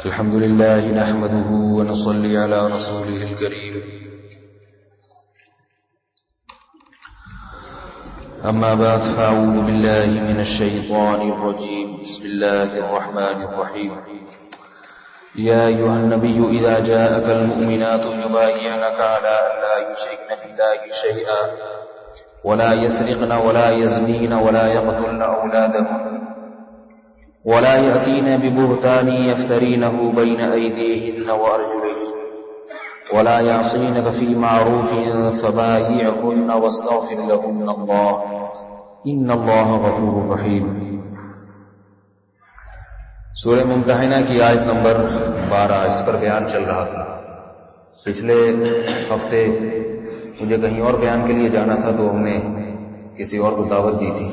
الحمد لله نحمده ونصلي على رسوله الكريم أما بعد فأعوذ بالله من الشيطان الرجيم بسم الله الرحمن الرحيم يا أيها النبي إذا جاءك المؤمنات يبايعنك على أن لا يشركن بالله شيئا ولا يسرقن ولا يزنين ولا يقتلن أولادهن ولا يأتين ببهتان يفترينه بين أيديهن وأرجلهن ولا يعصينك في معروف فبايعهن واستغفر لهن الله إن الله غفور رحيم. سورہ ممتحنہ کی آیت نمبر 12 اس پر بیان چل رہا تھا. پچھلے ہفتے مجھے کہیں اور بیان کے لیے جانا تھا تو ہم نے کسی اور کو دعوت دی تھی.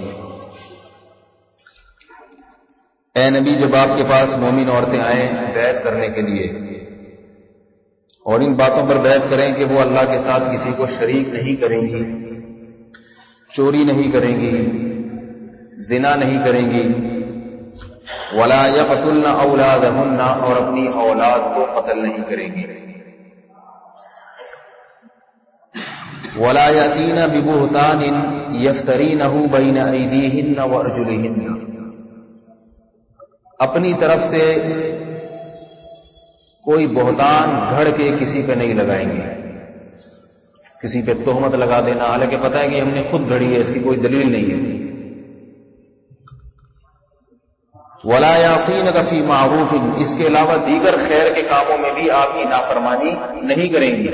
اے نبی جب آپ کے پاس مومن عورتیں آئیں بیعت کرنے کے لیے اور ان باتوں پر بیعت کریں کہ وہ اللہ کے ساتھ کسی کو شریک نہیں کریں گی، چوری نہیں کریں گی، زنا نہیں کریں گی، ولا یقتلن اولادہن اور اپنی اولاد کو قتل نہیں کریں گی، ولا یاتین ببہتان یفترینہ بین ایدیہن وارجلہن اپنی طرف سے کوئی بہتان گھڑ کے کسی پہ نہیں لگائیں گے. کسی پہ تہمت لگا دینا حالانکہ پتہ ہے کہ ہم نے خود گھڑی ہے، اس کی کوئی دلیل نہیں ہے. ولا یعصینک فی معروف اس کے علاوہ دیگر خیر کے کاموں میں بھی آپ کی نافرمانی نہیں کریں گی،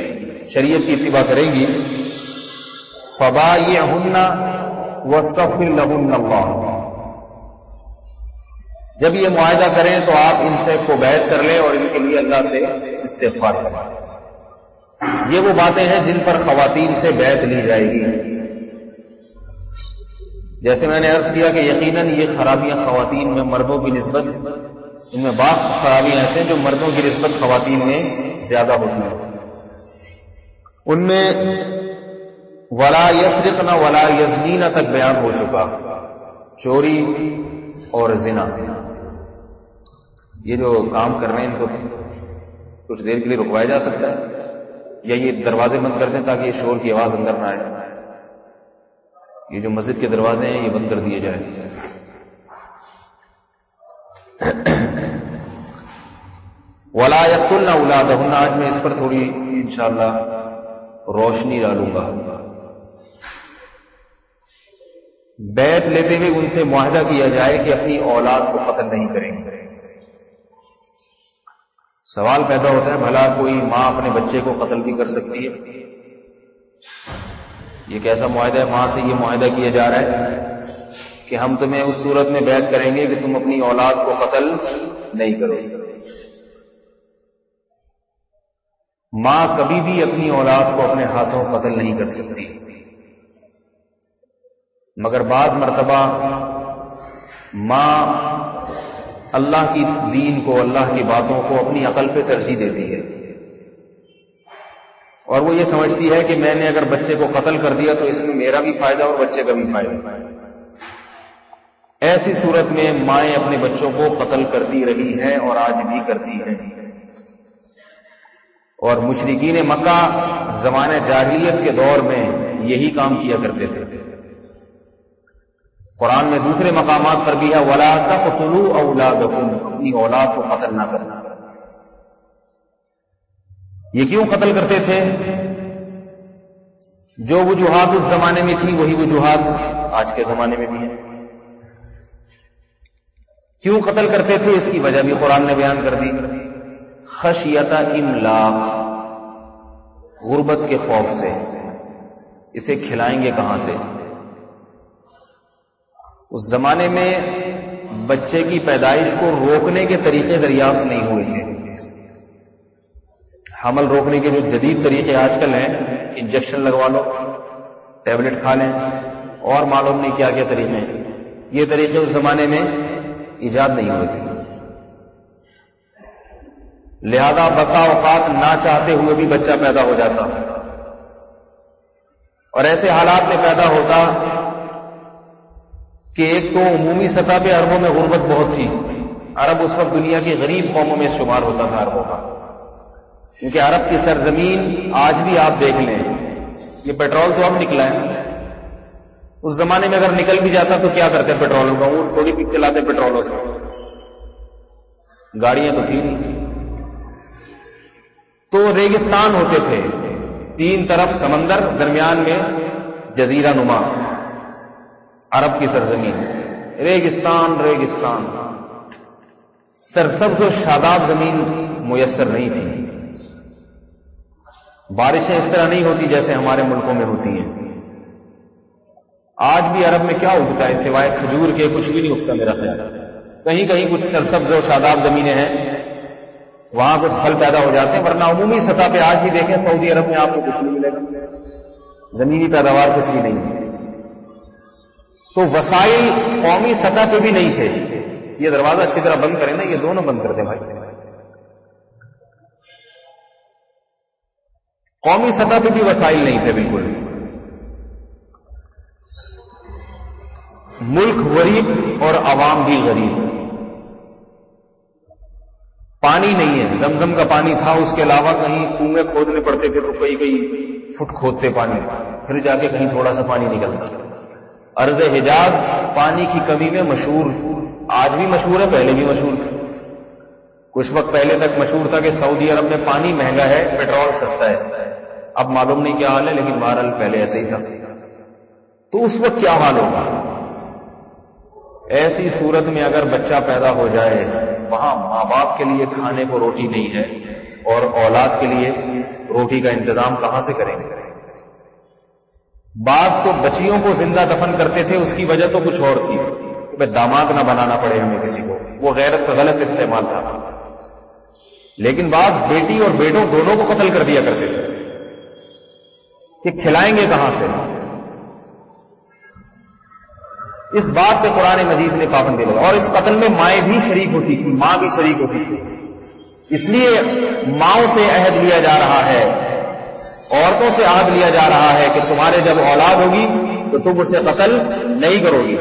شریعت کی اتباع کریں گی. فبایعہن واستغفر لہن اللہ جب یہ معاہدہ کریں تو آپ ان سے کو بیعت کر لیں اور ان کے لیے اللہ سے استغفار کریں. یہ وہ باتیں ہیں جن پر خواتین سے بیعت لی جائے گی. جیسے میں نے عرض کیا کہ یقیناً یہ خرابیاں خواتین میں مردوں کی نسبت ان میں بعض خرابیاں ایسے جو مردوں کی نسبت خواتین میں زیادہ ہوتی ہیں. ان میں ولا یسرقن ولا یزنین تک بیان ہو چکا، چوری اور زنا. یہ جو کام کر رہے ہیں ان کو کچھ دیر کے لیے رکوایا جا سکتا ہے یا یہ دروازے بند کر دیں تاکہ یہ شور کی آواز اندر نہ آئے. یہ جو مسجد کے دروازے ہیں یہ بند کر دیے جائیں. ولا یقتلن اولادہن آج میں اس پر تھوڑی انشاءاللہ روشنی ڈالوں گا. بیعت لیتے ہوئے ان سے معاہدہ کیا جائے کہ اپنی اولاد کو قتل نہیں کریں گے. سوال پیدا ہوتا ہے بھلا کوئی ماں اپنے بچے کو قتل بھی کر سکتی ہے؟ یہ کیسا معاہدہ ہے؟ ماں سے یہ معاہدہ کیا جا رہا ہے کہ ہم تمہیں اس صورت میں بیعت کریں گے کہ تم اپنی اولاد کو قتل نہیں کرو. ماں کبھی بھی اپنی اولاد کو اپنے ہاتھوں قتل نہیں کر سکتی، مگر بعض مرتبہ ماں اللہ کی دین کو، اللہ کی باتوں کو اپنی عقل پہ ترجیح دیتی ہے اور وہ یہ سمجھتی ہے کہ میں نے اگر بچے کو قتل کر دیا تو اس میں میرا بھی فائدہ اور بچے کا بھی فائدہ. ایسی صورت میں مائیں اپنے بچوں کو قتل کرتی رہی ہیں اور آج بھی کرتی ہیں. اور مشرکین مکہ زمانہ جاہلیت کے دور میں یہی کام کیا کرتے تھے. قرآن میں دوسرے مقامات پر بھی ہے وَلَا تَقْتُلُوا أَوْلَادَكُمْ اپنی اولاد کو قتل نہ کرنا. یہ کیوں قتل کرتے تھے؟ جو وجوہات اس زمانے میں تھی وہی وجوہات آج کے زمانے میں بھی ہیں. کیوں قتل کرتے تھے اس کی وجہ بھی قرآن نے بیان کر دی. خشیۃ املاق غربت کے خوف سے. اسے کھلائیں گے کہاں سے؟ اس زمانے میں بچے کی پیدائش کو روکنے کے طریقے دریافت نہیں ہوئے تھے. حمل روکنے کے جو جدید طریقے آج کل ہیں، انجیکشن لگوا لو، ٹیبلٹ کھا لیں اور معلوم نہیں کیا کیا طریقے ہیں، یہ طریقے اس زمانے میں ایجاد نہیں ہوئے تھے. لہذا بسا اوقات نہ چاہتے ہوئے بھی بچہ پیدا ہو جاتا اور ایسے حالات میں پیدا ہوتا کہ ایک تو عمومی سطح پہ عربوں میں غربت بہت تھی، عرب اس وقت دنیا کی غریب قوموں میں شمار ہوتا تھا عربوں کا، کیونکہ عرب کی سرزمین آج بھی آپ دیکھ لیں، یہ پیٹرول تو اب نکلا ہے، اس زمانے میں اگر نکل بھی جاتا تو کیا کرتے پیٹرولوں کا، اونٹ تھوڑی بھی چلاتے پیٹرولوں سے، گاڑیاں تو تھی نہیں، تو ریگستان ہوتے تھے، تین طرف سمندر، درمیان میں جزیرہ نما عرب کی سرزمین، ریگستان ریگستان، سرسبز و شاداب زمین میسر نہیں تھی، بارشیں اس طرح نہیں ہوتی جیسے ہمارے ملکوں میں ہوتی ہیں۔ آج بھی عرب میں کیا اگتا ہے سوائے کھجور کے؟ کچھ بھی نہیں اگتا میرا خیال، کہیں کہیں کچھ سرسبز و شاداب زمینیں ہیں، وہاں کچھ پھل پیدا ہو جاتے ہیں، ورنہ عمومی سطح پہ آج بھی دیکھیں سعودی عرب میں آپ کو کچھ نہیں ملے گا، زمینی پیداوار کچھ بھی نہیں ہے۔ تو وسائل قومی سطح پہ بھی نہیں تھے۔ یہ دروازہ اچھی طرح بند کریں نا، یہ دونوں بند کر دیں بھائی، قومی سطح پہ بھی وسائل نہیں تھے بالکل، ملک غریب اور عوام بھی غریب، پانی نہیں ہے، زمزم کا پانی تھا، اس کے علاوہ کہیں کنویں کھودنے پڑتے تھے تو کئی فٹ کھودتے پانی، پھر جا کے کہیں تھوڑا سا پانی نکلتا۔ ارض حجاز پانی کی کمی میں مشہور، آج بھی مشہور ہے، پہلے بھی مشہور تھا، کچھ وقت پہلے تک مشہور تھا کہ سعودی عرب میں پانی مہنگا ہے، پیٹرول سستا ہے، اب معلوم نہیں کیا حال ہے، لیکن بہرحال پہلے ایسے ہی تھا۔ تو اس وقت کیا حال ہوگا؟ ایسی صورت میں اگر بچہ پیدا ہو جائے، وہاں ماں باپ کے لیے کھانے کو روٹی نہیں ہے اور اولاد کے لیے روٹی کا انتظام کہاں سے کریں گے؟ بعض تو بچیوں کو زندہ دفن کرتے تھے، اس کی وجہ تو کچھ اور تھی کہ داماد نہ بنانا پڑے ہمیں کسی کو، وہ غیرت کا غلط استعمال تھا، لیکن بعض بیٹی اور بیٹوں دونوں کو قتل کر دیا کرتے تھے کہ کھلائیں گے کہاں سے؟ اس بات پہ قرآن مجید نے پابندی لگائی، اور اس قتل میں مائیں بھی شریک ہوتی تھی، ماں بھی شریک ہوتی تھی، اس لیے ماؤں سے عہد لیا جا رہا ہے، عورتوں سے عہد لیا جا رہا ہے کہ تمہارے جب اولاد ہوگی تو تم اسے قتل نہیں کرو گی۔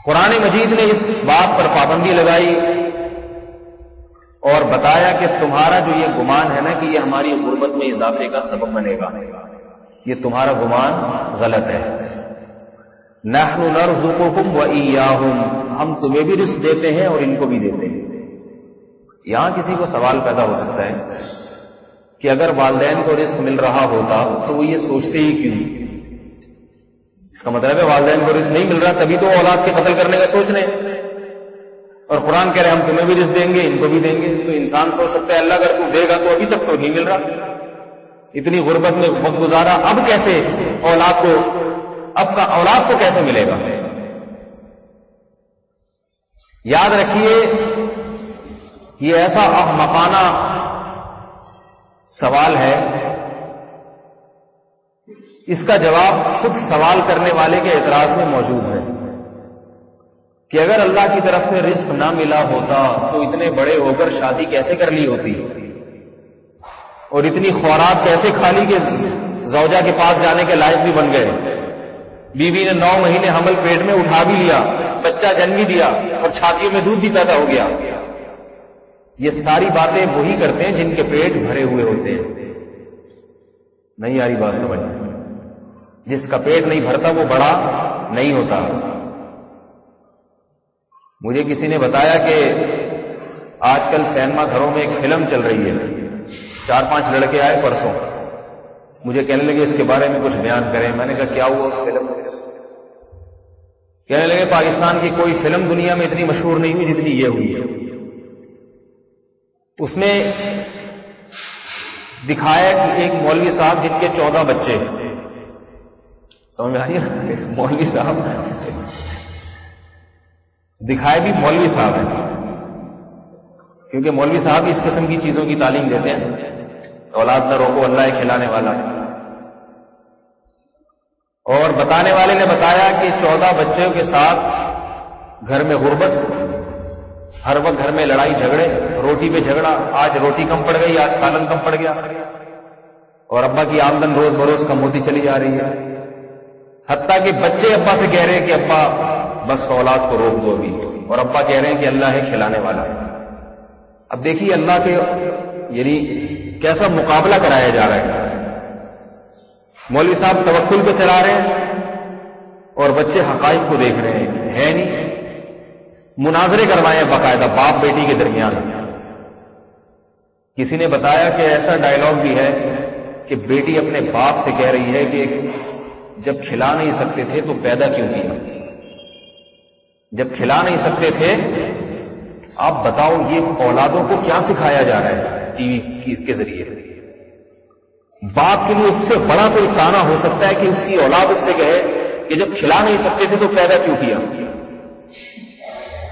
قرآن مجید نے اس بات پر پابندی لگائی اور بتایا کہ تمہارا جو یہ گمان ہے نا کہ یہ ہماری غربت میں اضافے کا سبب بنے گا، یہ تمہارا گمان غلط ہے۔ نحن نرزقکم وإیاہم، ہم تمہیں بھی رزق دیتے ہیں اور ان کو بھی دیتے ہیں۔ یہاں کسی کو سوال پیدا ہو سکتا ہے کہ اگر والدین کو رزق مل رہا ہوتا تو وہ یہ سوچتے ہی کیوں؟ اس کا مطلب ہے والدین کو رزق نہیں مل رہا تبھی تو اولاد کے قتل کرنے کا سوچ رہے ہیں، اور قرآن کہہ رہے ہیں ہم تمہیں بھی رزق دیں گے ان کو بھی دیں گے۔ تو انسان سوچ سکتا ہے اللہ اگر تو دے گا تو ابھی تک تو نہیں مل رہا، اتنی غربت میں وقت گزارا، اب کیسے اولاد کو، اب کا اولاد کو کیسے ملے گا؟ یاد رکھیے یہ ایسا احمقانہ سوال ہے، اس کا جواب خود سوال کرنے والے کے اعتراض میں موجود ہے کہ اگر اللہ کی طرف سے رزق نہ ملا ہوتا تو اتنے بڑے ہو کر شادی کیسے کر لی ہوتی، اور اتنی خوراک کیسے کھا لی کہ زوجہ کے پاس جانے کے لائق بھی بن گئے، بیوی نے 9 مہینے حمل پیٹ میں اٹھا بھی لیا، بچہ جن بھی دیا اور چھاتیوں میں دودھ بھی پیدا ہو گیا۔ یہ ساری باتیں وہی کرتے ہیں جن کے پیٹ بھرے ہوئے ہوتے ہیں۔ نہیں آ رہی بات سمجھ؟ جس کا پیٹ نہیں بھرتا وہ بڑا نہیں ہوتا۔ مجھے کسی نے بتایا کہ آج کل سینما گھروں میں ایک فلم چل رہی ہے، 4-5 لڑکے آئے پرسوں، مجھے کہنے لگے اس کے بارے میں کچھ بیان کریں۔ میں نے کہا کیا ہوا اس فلم میں؟ کہنے لگے پاکستان کی کوئی فلم دنیا میں اتنی مشہور نہیں ہوئی جتنی یہ ہوئی ہے۔ اس میں دکھایا کہ ایک مولوی صاحب جن کے 14 بچے، سمجھ میں آئی؟ مولوی صاحب دکھائے بھی مولوی صاحب ہیں، کیونکہ مولوی صاحب اس قسم کی چیزوں کی تعلیم دیتے ہیں، اولاد نہ روکو اللہ ہے کھلانے والا۔ اور بتانے والے نے بتایا کہ 14 بچوں کے ساتھ گھر میں غربت، ہر وقت گھر میں لڑائی جھگڑے، روٹی پہ جھگڑا، آج روٹی کم پڑ گئی، آج سالن کم پڑ گیا، اور ابا کی آمدن روز بروز کم ہوتی چلی جا رہی ہے۔ حتیٰ کہ بچے ابا سے کہہ رہے ہیں کہ ابا بس اولاد کو روک دو ابھی، اور ابا کہہ رہے ہیں کہ اللہ ہے کھلانے والا۔ اب دیکھیے اللہ کے یعنی کیسا مقابلہ کرایا جا رہا ہے۔ مولوی صاحب توکل پہ چلا رہے ہیں اور بچے حقائق کو دیکھ رہے ہیں، ہے نہیں۔ مناظرے کروائے ہیں باقاعدہ باپ بیٹی کے درمیان۔ کسی نے بتایا کہ ایسا ڈائلاگ بھی ہے کہ بیٹی اپنے باپ سے کہہ رہی ہے کہ جب کھلا نہیں سکتے تھے تو پیدا کیوں کیا؟ جب کھلا نہیں سکتے تھے، آپ بتاؤ یہ اولادوں کو کیا سکھایا جا رہا ہے ٹی وی کے ذریعے؟ باپ کے لیے اس سے بڑا کوئی تانا ہو سکتا ہے کہ اس کی اولاد اس سے کہے کہ جب کھلا نہیں سکتے تھے تو پیدا کیوں کیا؟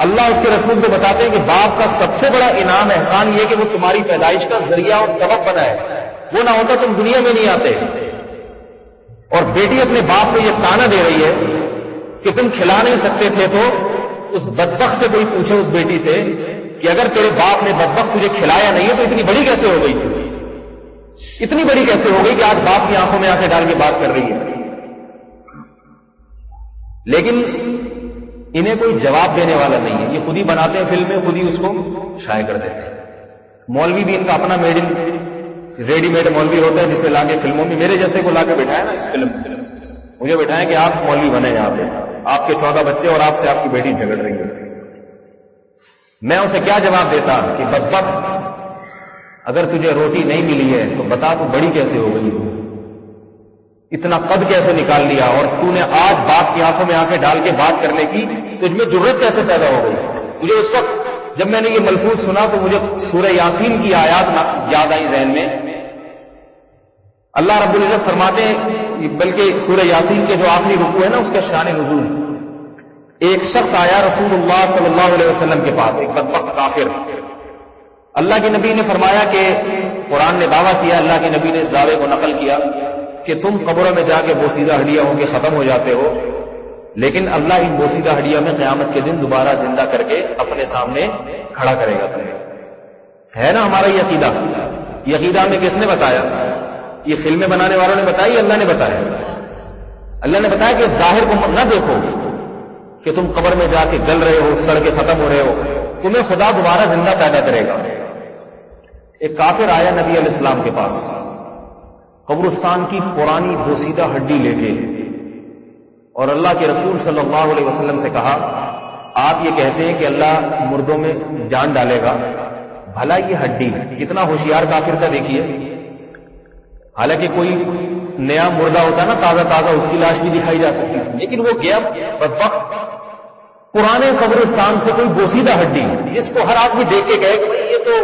اللہ اس کے رسول کو بتاتے ہیں کہ باپ کا سب سے بڑا انعام احسان یہ کہ وہ تمہاری پیدائش کا ذریعہ اور سبب بنا ہے، وہ نہ ہوتا تم دنیا میں نہیں آتے۔ اور بیٹی اپنے باپ کو یہ تانا دے رہی ہے کہ تم کھلا نہیں سکتے تھے، تو اس بدبخت سے کوئی پوچھے اس بیٹی سے کہ اگر تیرے باپ نے بدبخت تجھے کھلایا نہیں ہے تو اتنی بڑی کیسے ہو گئی؟ اتنی بڑی کیسے ہو گئی کہ آج باپ کی آنکھوں میں آنکھیں ڈال کے بات کر رہی ہے؟ لیکن انہیں کوئی جواب دینے والا نہیں ہے، یہ خود ہی بناتے ہیں فلمیں، خود ہی اس کو شائع کر دیتے ہیں۔ مولوی بھی ان کا اپنا ریڈی میڈ مولوی ہوتا ہے جسے لا کے فلموں میں، میرے جیسے کو لا کے بٹھایا نا اس فلم میں، مجھے بٹھایا کہ آپ مولوی بنے یہاں پہ، آپ کے 14 بچے اور آپ سے آپ کی بیٹی جھگڑ رہی ہے۔ میں اسے کیا جواب دیتا کہ بدبخت، اگر تجھے روٹی نہیں ملی ہے تو بتا تو بڑی کیسے ہو گئی، اتنا قد کیسے نکال لیا، اور تو نے آج باپ کی آنکھوں میں آنکھیں ڈال کے بات کرنے کی تجھ میں جرأت کیسے پیدا ہو گئی؟ مجھے اس وقت جب میں نے یہ ملفوظ سنا تو مجھے سورہ یاسین کی آیات یاد آئی ذہن میں۔ اللہ رب العزت فرماتے ہیں، بلکہ سورہ یاسین کے جو آخری رکوع ہے نا اس کا شان نزول، ایک شخص آیا رسول اللہ صلی اللہ علیہ وسلم کے پاس، ایک بدبخت کافر۔ اللہ کے نبی نے فرمایا کہ قرآن نے دعویٰ کیا، اللہ کے نبی نے اس دعوے کو نقل کیا کہ تم قبروں میں جا کے بوسیدہ ہڈیاں ہو کے ختم ہو جاتے ہو، لیکن اللہ ان بوسیدہ ہڈیاں میں قیامت کے دن دوبارہ زندہ کر کے اپنے سامنے کھڑا کرے گا تمہیں۔ ہے نا ہمارا یہ عقیدہ؟ یہ عقیدہ ہمیں کس نے بتایا؟ یہ فلمیں بنانے والوں نے بتائی، اللہ نے بتایا۔ اللہ نے بتایا کہ ظاہر کو نہ دیکھو کہ تم قبر میں جا کے گل رہے ہو، سڑ کے ختم ہو رہے ہو، تمہیں خدا دوبارہ زندہ پیدا کرے گا۔ ایک کافر آیا نبی علیہ السلام کے پاس قبرستان کی پرانی بوسیدہ ہڈی لے کے، اور اللہ کے رسول صلی اللہ علیہ وسلم سے کہا، آپ یہ کہتے ہیں کہ اللہ مردوں میں جان ڈالے گا، بھلا یہ ہڈی، کتنا ہوشیار کافر تھا دیکھیے۔ حالانکہ کوئی نیا مردہ ہوتا نا تازہ تازہ، اس کی لاش بھی دکھائی جا سکتی تھی، لیکن وہ گیا بدبخت پرانے قبرستان سے کوئی بوسیدہ ہڈی، جس کو ہر آدمی دیکھ کے کہے کہ یہ تو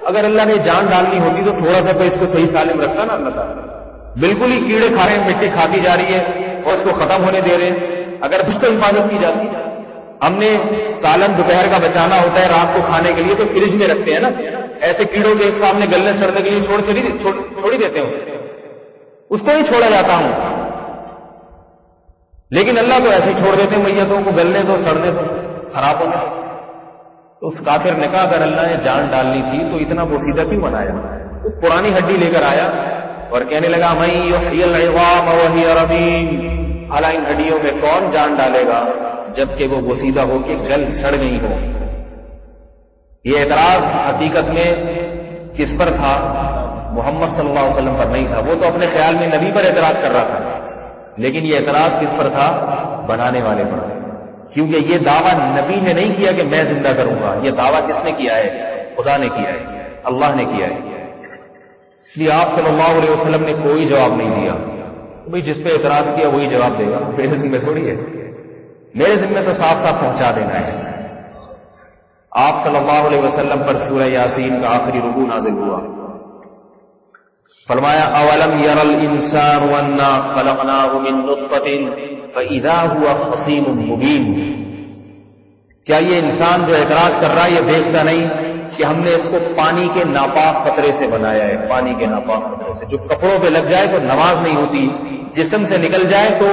اگر اللہ نے جان ڈالنی ہوتی تو تھوڑا سا تو اس کو صحیح سالم رکھتا نا اللہ تعالیٰ۔ بالکل ہی کیڑے کھا رہے ہیں، مٹی کھاتی جا رہی ہے اور اس کو ختم ہونے دے رہے ہیں، اگر کچھ تو حفاظت کی جاتی۔ ہم نے سالن دوپہر کا بچانا ہوتا ہے رات کو کھانے کے لیے تو فریج میں رکھتے ہیں نا، ایسے کیڑوں کے سامنے گلنے سڑنے کے لیے چھوڑی دیتے ہیں اس کو نہیں چھوڑا جاتا ہوں، لیکن اللہ تو ایسے چھوڑ دیتے ہیں میتوں کو گلنے دو، سڑنے دو، خراب ہونے دو۔ تو اس کافر نے کہا اگر اللہ نے جان ڈالنی تھی تو اتنا بوسیدہ کیوں بنایا؟ وہ پرانی ہڈی لے کر آیا اور کہنے لگا من یحیی العظام وہی رمیم، بھلا ان ہڈیوں میں کون جان ڈالے گا جبکہ وہ بوسیدہ ہو کے گل سڑ گئی ہو۔ یہ اعتراض حقیقت میں کس پر تھا؟ محمد صلی اللہ علیہ وسلم پر نہیں تھا، وہ تو اپنے خیال میں نبی پر اعتراض کر رہا تھا، لیکن یہ اعتراض کس پر تھا؟ بنانے والے پر، کیونکہ یہ دعویٰ نبی نے نہیں کیا کہ میں زندہ کروں گا، یہ دعویٰ کس نے کیا ہے؟ خدا نے کیا ہے، اللہ نے کیا ہے۔ اس لیے آپ صلی اللہ علیہ وسلم نے کوئی جواب نہیں دیا، بھئی جس پہ اعتراض کیا وہی جواب دے گا، میرے ذمہ تھوڑی ہے، میرے ذمہ تو صاف صاف پہنچا دینا ہے۔ آپ صلی اللہ علیہ وسلم پر سورہ یاسین کا آخری رکوع نازل ہوا، فرمایا اولم یر الانسان انا خلقناہ من نطفۃ فاذا هو خصیم مبین، کیا یہ انسان جو اعتراض کر رہا ہے یہ دیکھتا نہیں کہ ہم نے اس کو پانی کے ناپاک قطرے سے بنایا ہے، پانی کے ناپاک قطرے سے، جو کپڑوں پہ لگ جائے تو نماز نہیں ہوتی، جسم سے نکل جائے تو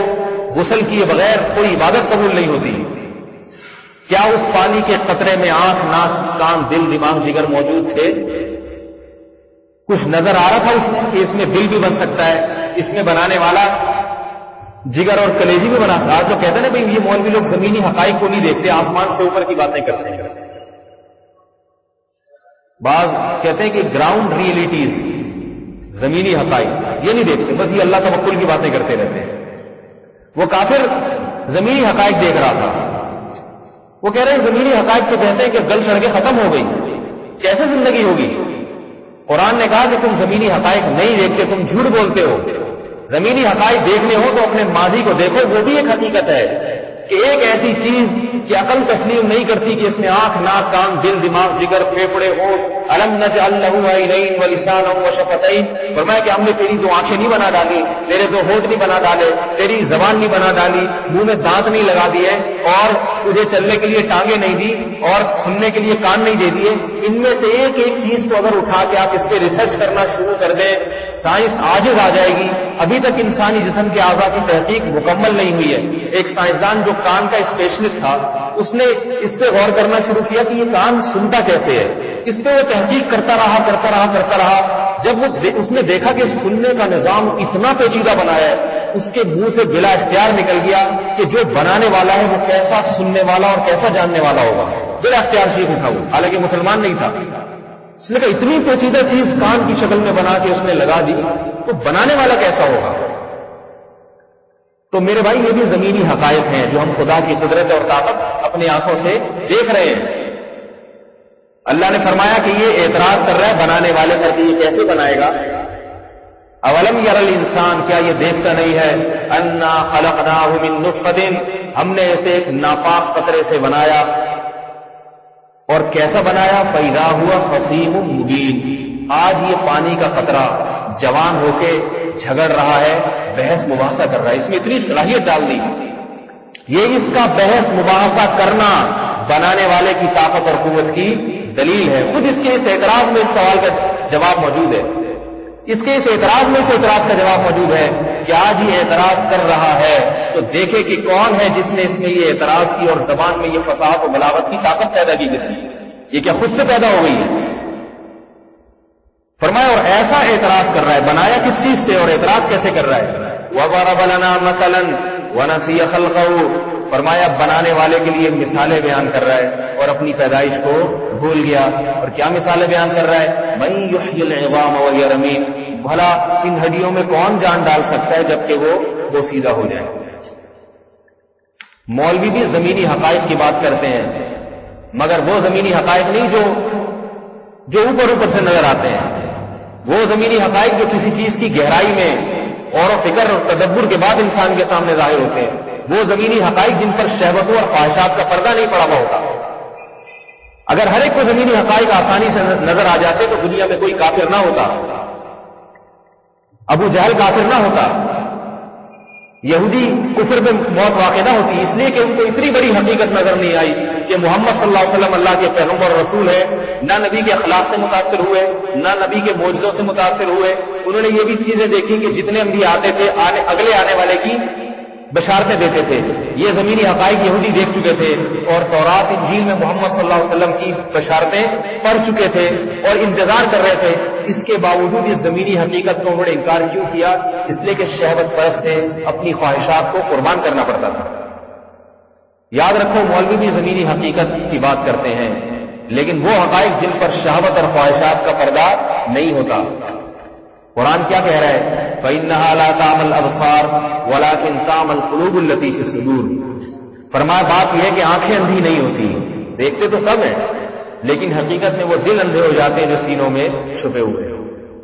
غسل کیے بغیر کوئی عبادت قبول نہیں ہوتی۔ کیا اس پانی کے قطرے میں آنکھ، ناک، کان، دل، دماغ، جگر موجود تھے؟ کچھ نظر آ رہا تھا اس میں کہ اس میں دل بھی بن سکتا ہے، اس میں بنانے والا جگر اور کلیجی بھی بنا. آج تو کہتے ہیں نا بھائی یہ مولوی لوگ زمینی حقائق کو نہیں دیکھتے, آسمان سے اوپر کی باتیں کرتے ہیں. بعض کہتے ہیں کہ گراؤنڈ ریئلٹیز, زمینی حقائق یہ نہیں دیکھتے, بس یہ اللہ توکل کی باتیں کرتے رہتے ہیں. وہ کافر زمینی حقائق دیکھ رہا تھا. وہ کہہ رہے ہیں زمینی حقائق تو کہتے ہیں کہ گل سڑکیں ختم ہو گئی, کیسے زندگی ہوگی؟ قرآن نے کہا کہ تم زمینی حقائق نہیں دیکھتے, تم جھوٹ بولتے ہو. زمینی حقائق دیکھنے ہو تو اپنے ماضی کو دیکھو, وہ بھی ایک حقیقت ہے کہ ایک ایسی چیز کہ عقل تسلیم نہیں کرتی کہ اس میں آنکھ, ناک, کان, دل, دماغ, جگر, پھیپھڑے, ہونٹ, الم نجعل لہ عینین ولسانا وشفتین. فرمایا کہ ہم نے تیری دو آنکھیں نہیں بنا ڈالی, تیرے دو ہونٹ نہیں بنا ڈالے, تیری زبان نہیں بنا ڈالی, منہ میں دانت نہیں لگا دیے, اور تجھے چلنے کے لیے ٹانگیں نہیں دی, اور سننے کے لیے کان نہیں دے دیے. ان میں سے ایک ایک چیز کو اگر اٹھا کے آپ اس پہ ریسرچ کرنا شروع کر دیں, سائنس عاجز آ جائے گی. ابھی تک انسانی جسم کے اعضاء کی تحقیق مکمل نہیں ہوئی ہے. ایک سائنسدان جو کان کا اسپیشلسٹ تھا, اس نے اس پہ غور کرنا شروع کیا کہ یہ کان سنتا کیسے ہے. اس پہ وہ تحقیق کرتا رہا. جب وہ اس نے دیکھا کہ سننے کا نظام اتنا پیچیدہ بنایا ہے, اس کے منہ سے بلا اختیار نکل گیا کہ جو بنانے والا ہے وہ کیسا سننے والا اور کیسا جاننے والا ہوگا. بلا اختیار شیخ اٹھا وہ, حالانکہ مسلمان نہیں تھا. اس نے کہا اتنی پیچیدہ چیز کان کی شکل میں بنا کے اس نے لگا دی, تو بنانے والا کیسا ہوگا؟ تو میرے بھائی یہ بھی زمینی حقائق ہیں جو ہم خدا کی قدرت اور طاقت اپنی آنکھوں سے دیکھ رہے ہیں. اللہ نے فرمایا کہ یہ اعتراض کر رہا ہے بنانے والے پر کہ یہ کیسے بنائے گا. اولم یر الانسان, کیا یہ دیکھتا نہیں ہے, انا خلقناہ من نطفۃ, ہم نے اسے ایک ناپاک قطرے سے بنایا. اور کیسا بنایا؟ فَإِذَا هُوَ خَصِيمٌ مُبِينٌ, آج یہ پانی کا قطرہ جوان ہو کے جھگڑ رہا ہے, بحث مباحثہ کر رہا ہے. اس میں اتنی صلاحیت ڈال دی. یہ اس کا بحث مباحثہ کرنا بنانے والے کی طاقت اور قوت کی دلیل ہے. خود اس کے اس اعتراض میں اس سوال کا جواب موجود ہے. اس کے اس اعتراض میں اس اعتراض کا جواب موجود ہے کہ آج یہ اعتراض کر رہا ہے تو دیکھے کہ کون ہے جس نے اس میں یہ اعتراض کی اور زبان میں یہ فصاحت و بلاغت کی طاقت پیدا کی. کس نے؟ یہ کیا خود سے پیدا ہو گئی ہے؟ فرمایا اور ایسا اعتراض کر رہا ہے. بنایا کس چیز سے اور اعتراض کیسے کر رہا ہے؟ وَضَرَبَ لَنَا مَثَلًا وَنَسِيَ خَلْقَهُ, فرمایا بنانے والے کے لیے مثالیں بیان کر رہا ہے اور اپنی پیدائش کو بھول گیا. اور کیا مثالیں بیان کر رہا ہے؟ مَن يُحْيِي الْعِظَامَ وَهِيَ رَمِيمٌ, بھلا ان ہڈیوں میں کون جان ڈال سکتا ہے جبکہ وہ بوسیدہ ہو جائے. مولوی بھی زمینی حقائق کی بات کرتے ہیں, مگر وہ زمینی حقائق نہیں جو اوپر سے نظر آتے ہیں. وہ زمینی حقائق جو کسی چیز کی گہرائی میں غور و فکر اور تدبر کے بعد انسان کے سامنے ظاہر ہوتے ہیں. وہ زمینی حقائق جن پر شہوتوں اور خواہشات کا پردہ نہیں پڑا ہوا ہوتا. اگر ہر ایک کو زمینی حقائق آسانی سے نظر آ جاتے تو دنیا میں کوئی کافر نہ ہوتا, ابو جہل کافر نہ ہوتا, یہودی کفر میں موت واقع نہ ہوتی. اس لیے کہ ان کو اتنی بڑی حقیقت نظر نہیں آئی کہ محمد صلی اللہ علیہ وسلم اللہ کے پیغمبر اور رسول ہے. نہ نبی کے اخلاق سے متاثر ہوئے, نہ نبی کے معجزوں سے متاثر ہوئے. انہوں نے یہ بھی چیزیں دیکھی کہ جتنے انبیاء آتے تھے اگلے آنے والے کی بشارتیں دیتے تھے. یہ زمینی حقائق یہودی دیکھ چکے تھے اور تورات انجیل میں محمد صلی اللہ علیہ وسلم کی بشارتیں پڑھ چکے تھے اور انتظار کر رہے تھے. اس کے باوجود اس زمینی حقیقت کو انہوں نے انکار کیوں کیا؟ اس لیے کہ شہوت پرست تھے, اپنی خواہشات کو قربان کرنا پڑتا تھا. یاد رکھو مولوی بھی زمینی حقیقت کی بات کرتے ہیں, لیکن وہ حقائق جن پر شہوت اور خواہشات کا پردہ نہیں ہوتا. قرآن کیا کہہ رہا ہے؟ فَإِنَّهَا لَا تَعْمَى الْأَبْصَارُ وَلَكِنْ تَعْمَى الْقُلُوبُ الَّتِي فِي الصُّدُورِ. فرمایا بات یہ ہے کہ آنکھیں اندھی نہیں ہوتی, دیکھتے تو سب ہیں, لیکن حقیقت میں وہ دل اندھے ہو جاتے ہیں جو سینوں میں چھپے ہوئے.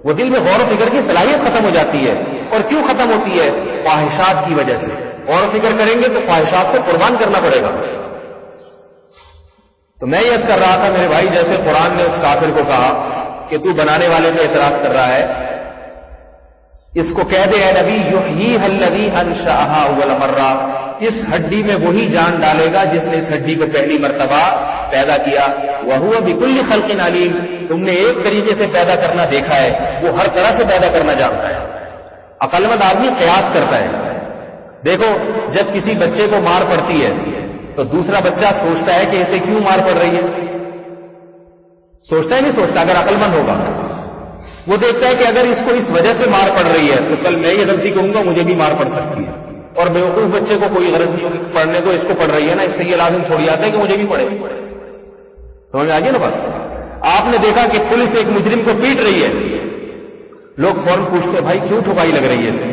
وہ دل میں غور و فکر کی صلاحیت ختم ہو جاتی ہے. اور کیوں ختم ہوتی ہے؟ خواہشات کی وجہ سے. غور و فکر کریں گے تو خواہشات کو قربان کرنا پڑے گا. تو میں یہ کر رہا تھا میرے بھائی, جیسے قرآن نے اس کافر کو کہا کہ تو بنانے والے پہ اعتراض کر رہا ہے, اس کو کہہ دے اے نبی یحییھا الذی انشأھا اول مرہ, اس ہڈی میں وہی جان ڈالے گا جس نے اس ہڈی کو پہلی مرتبہ پیدا کیا. وہو بکل خلق علیم, تم نے ایک طریقے سے پیدا کرنا دیکھا ہے, وہ ہر طرح سے پیدا کرنا جانتا ہے. عقل مند آدمی قیاس کرتا ہے. دیکھو جب کسی بچے کو مار پڑتی ہے تو دوسرا بچہ سوچتا ہے کہ اسے کیوں مار پڑ رہی ہے؟ سوچتا ہے نہیں سوچتا؟ اگر عقل مند ہوگا وہ دیکھتا ہے کہ اگر اس کو اس وجہ سے مار پڑ رہی ہے تو کل میں یہ غلطی کروں گا, مجھے بھی مار پڑ سکتی ہے. اور بیوقوف بچے کو کوئی غرض نہیں ہوگی پڑھنے کو، اس کو پڑھ رہی ہے نا، اس سے یہ لازم تھوڑی آتا ہے کہ مجھے بھی پڑھے. سمجھ میں آ گئی نا بات؟ آپ نے دیکھا کہ پولیس ایک مجرم کو پیٹ رہی ہے، لوگ فوراً پوچھتے ہیں بھائی کیوں ٹھکائی لگ رہی ہے اسے؟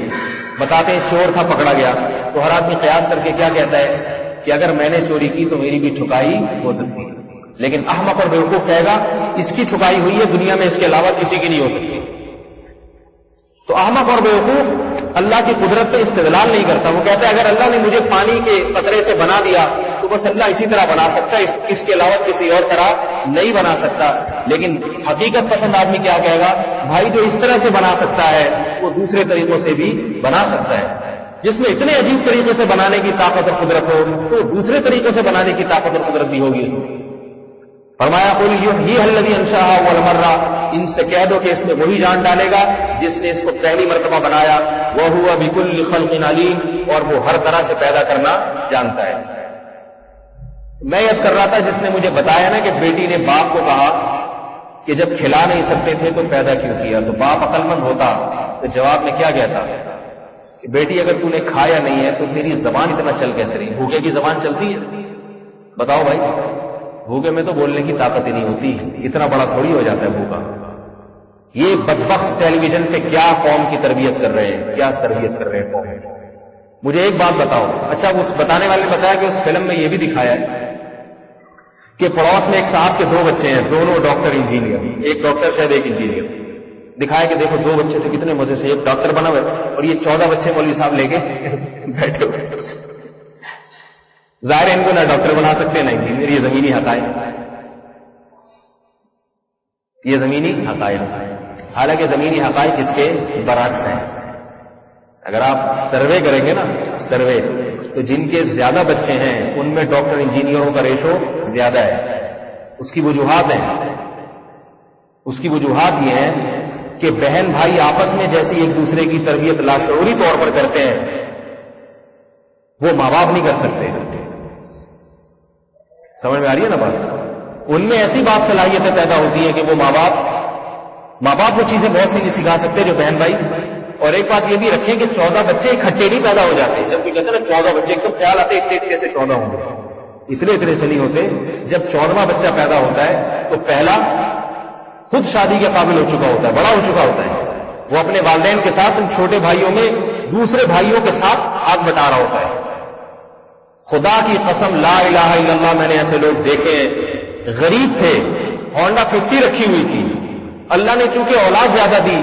بتاتے ہیں چور تھا پکڑا گیا. تو ہر آدمی قیاس کر کے کیا کہتا ہے کہ اگر میں نے چوری کی تو میری بھی ٹھکائی ہو سکتی ہے. لیکن احمق اور بیوقوف کہے گا اس کی ٹھکائی ہوئی ہے، دنیا میں اس کے علاوہ کسی کی نہیں ہو سکتی. تو احمق اور بیوقوف اللہ کی قدرت پہ استدلال نہیں کرتا. وہ کہتا ہے اگر اللہ نے مجھے پانی کے قطرے سے بنا دیا تو بس اللہ اسی طرح بنا سکتا ہے، اس کے علاوہ کسی اور طرح نہیں بنا سکتا. لیکن حقیقت پسند آدمی کیا کہے گا؟ بھائی جو اس طرح سے بنا سکتا ہے وہ دوسرے طریقوں سے بھی بنا سکتا ہے. جس میں اتنے عجیب طریقے سے بنانے کی طاقت اور قدرت ہو تو دوسرے طریقوں سے بنانے کی طاقت اور قدرت بھی ہوگی اس میں. فرمایا قل یحییھا الذی انشأھا اول مرہ، ان سے کہہ دو کہ اس میں وہی جان ڈالے گا جس نے اس کو پہلی مرتبہ بنایا. وہو بکل خلق علیم، اور وہ ہر طرح سے پیدا کرنا جانتا ہے. میں یس کر رہا تھا جس نے مجھے بتایا نا کہ بیٹی نے باپ کو کہا کہ جب کھلا نہیں سکتے تھے تو پیدا کیوں کیا، تو باپ عقل مند ہوتا تو جواب میں کیا کہتا کہ بیٹی اگر تو نے کھایا نہیں ہے تو تیری زبان اتنا چل کیسے رہی؟ بھوکے کی زبان چلتی ہے؟ بتاؤ بھائی، بھوکے میں تو بولنے کی طاقت ہی نہیں ہوتی، اتنا بڑا تھوڑی ہو جاتا ہے بھوکا. یہ بدبخت ٹیلی ویژن پہ کیا قوم کی تربیت کر رہے ہیں، کیا تربیت کر رہے ہیں قوم. مجھے ایک بات بتاؤ. اچھا اس بتانے والے نے بتایا کہ اس فلم میں یہ بھی دکھایا ہے کہ پڑوس میں ایک صاحب کے 2 بچے ہیں، دونوں ڈاکٹر انجینئر، ایک ڈاکٹر شاید ایک انجینئر. دکھایا کہ دیکھو 2 بچے تھے کتنے مزے سے، ایک ڈاکٹر بنا ہوا ہے اور یہ 14 بچے مولوی صاحب لے کے بیٹھے ہوئے. ظاہر ہے ان کو نہ ڈاکٹر بنا سکتے نہ انجینئر. یہ زمینی حقائق، یہ زمینی حقائق. حالانکہ زمینی حقائق اس کے برعکس ہیں. اگر آپ سروے کریں گے نا، سروے، تو جن کے زیادہ بچے ہیں ان میں ڈاکٹر انجینئروں کا ریشو زیادہ ہے. اس کی وجوہات ہیں. اس کی وجوہات یہ ہیں کہ بہن بھائی آپس میں جیسی ایک دوسرے کی تربیت لاشعوری طور پر کرتے ہیں وہ ماں باپ نہیں کر سکتے. سمجھ میں آ رہی ہے نا بات؟ ان میں ایسی بات صلاحیتیں پیدا ہوتی ہیں کہ وہ ماں باپ وہ چیزیں بہت سی نہیں سکھا سکتے جو بہن بھائی. اور ایک بات یہ بھی رکھیں کہ 14 بچے اکٹھے نہیں پیدا ہو جاتے. جب بھی کہتے ہیں نا 14 بچے، ایک تو خیال آتے اتنے سے 14 ہوں گے، اتنے سے نہیں ہوتے. جب 14واں بچہ پیدا ہوتا ہے تو پہلا خود شادی کے قابل ہو چکا ہوتا ہے، بڑا ہو چکا ہوتا ہے. وہ اپنے والدین کے ساتھ ان چھوٹے بھائیوں میں دوسرے بھائیوں کے ساتھ ہاتھ بٹا رہا ہوتا ہے. خدا کی قسم لا الہ الا اللہ، میں نے ایسے لوگ دیکھے ہیں، غریب تھے، ہونڈا 50 رکھی ہوئی تھی، اللہ نے چونکہ اولاد زیادہ دی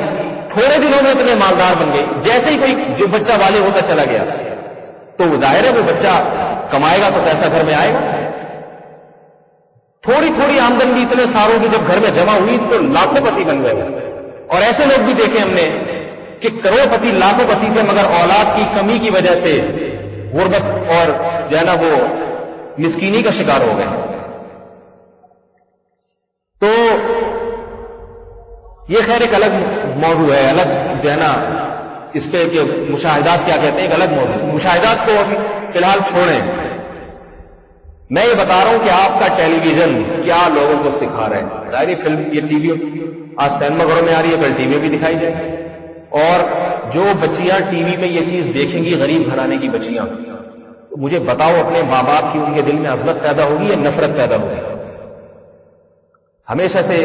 تھوڑے دنوں میں اتنے مالدار بن گئے. جیسے ہی کوئی جو بچہ والے ہوتا چلا گیا تو وہ ظاہر ہے وہ بچہ کمائے گا تو پیسہ گھر میں آئے گا. تھوڑی آمدن بھی اتنے ساروں کی جب گھر میں جمع ہوئی تو لاکھوں پتی بن گئے. اور ایسے لوگ بھی دیکھے ہم نے کہ کروڑ پتی لاکھوں پتی تھے مگر اولاد کی کمی کی وجہ سے غربت اور جو ہے نا وہ مسکینی کا شکار ہو گئے. تو یہ خیر ایک الگ موضوع ہے، الگ جو ہے نا اس پہ کہ مشاہدات کیا کہتے ہیں، ایک الگ موضوع. مشاہدات کو ابھی فی الحال چھوڑیں. میں یہ بتا رہا ہوں کہ آپ کا ٹیلی ویژن کیا لوگوں کو سکھا رہے ہیں. ظاہری فلم یہ ٹی وی آج سینما گھروں میں آ رہی ہے، کل ٹی وی بھی دکھائی جائے گی. اور جو بچیاں ٹی وی میں یہ چیز دیکھیں گی، غریب گھرانے کی بچیاں، تو مجھے بتاؤ اپنے ماں باپ کی ان کے دل میں عظمت پیدا ہوگی یا نفرت پیدا ہوگی؟ ہمیشہ سے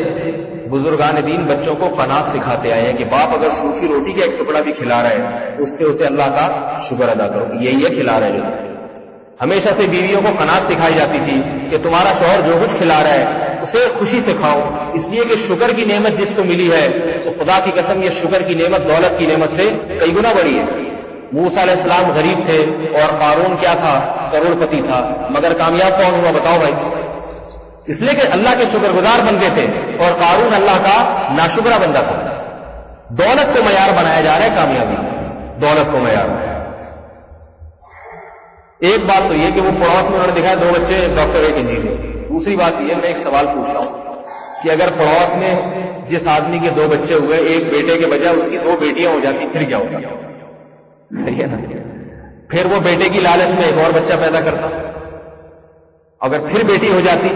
بزرگان دین بچوں کو قناعت سکھاتے آئے ہیں کہ باپ اگر سوکھی روٹی کا ایک ٹکڑا بھی کھلا رہا ہے تو اس پہ اسے اللہ کا شکر ادا کرو، یہی ہے کھلا رہے ہیں. ہمیشہ سے بیویوں کو قناعت سکھائی جاتی تھی کہ تمہارا شوہر جو کچھ کھلا رہا ہے اسے خوشی سے کھاؤ، اس لیے کہ شکر کی نعمت جس کو ملی ہے تو خدا کی قسم یہ شکر کی نعمت دولت کی نعمت سے کئی گنا بڑی ہے. موسیٰ علیہ السلام غریب تھے اور قارون کیا تھا؟ کروڑ پتی تھا، مگر کامیاب کون ہوا بتاؤ بھائی؟ اس لیے کہ اللہ کے شکر گزار بندے تھے اور قارون اللہ کا ناشکرہ بندہ تھا. دولت کو معیار بنایا جا رہا ہے، کامیابی دولت کو معیار. ایک بات تو یہ کہ وہ پڑوس میں انہوں نے دکھایا 2 بچے، ڈاکٹر ایک انجینئر. دوسری بات یہ، میں ایک سوال پوچھتا ہوں کہ اگر پڑوس میں جس آدمی کے 2 بچے ہوئے، ایک بیٹے کے بجائے اس کی 2 بیٹیاں ہو جاتی پھر کیا ہوتا؟ صحیح ہے نا؟ پھر وہ بیٹے کی لالچ میں ایک اور بچہ پیدا کرتا. اگر پھر بیٹی ہو جاتی،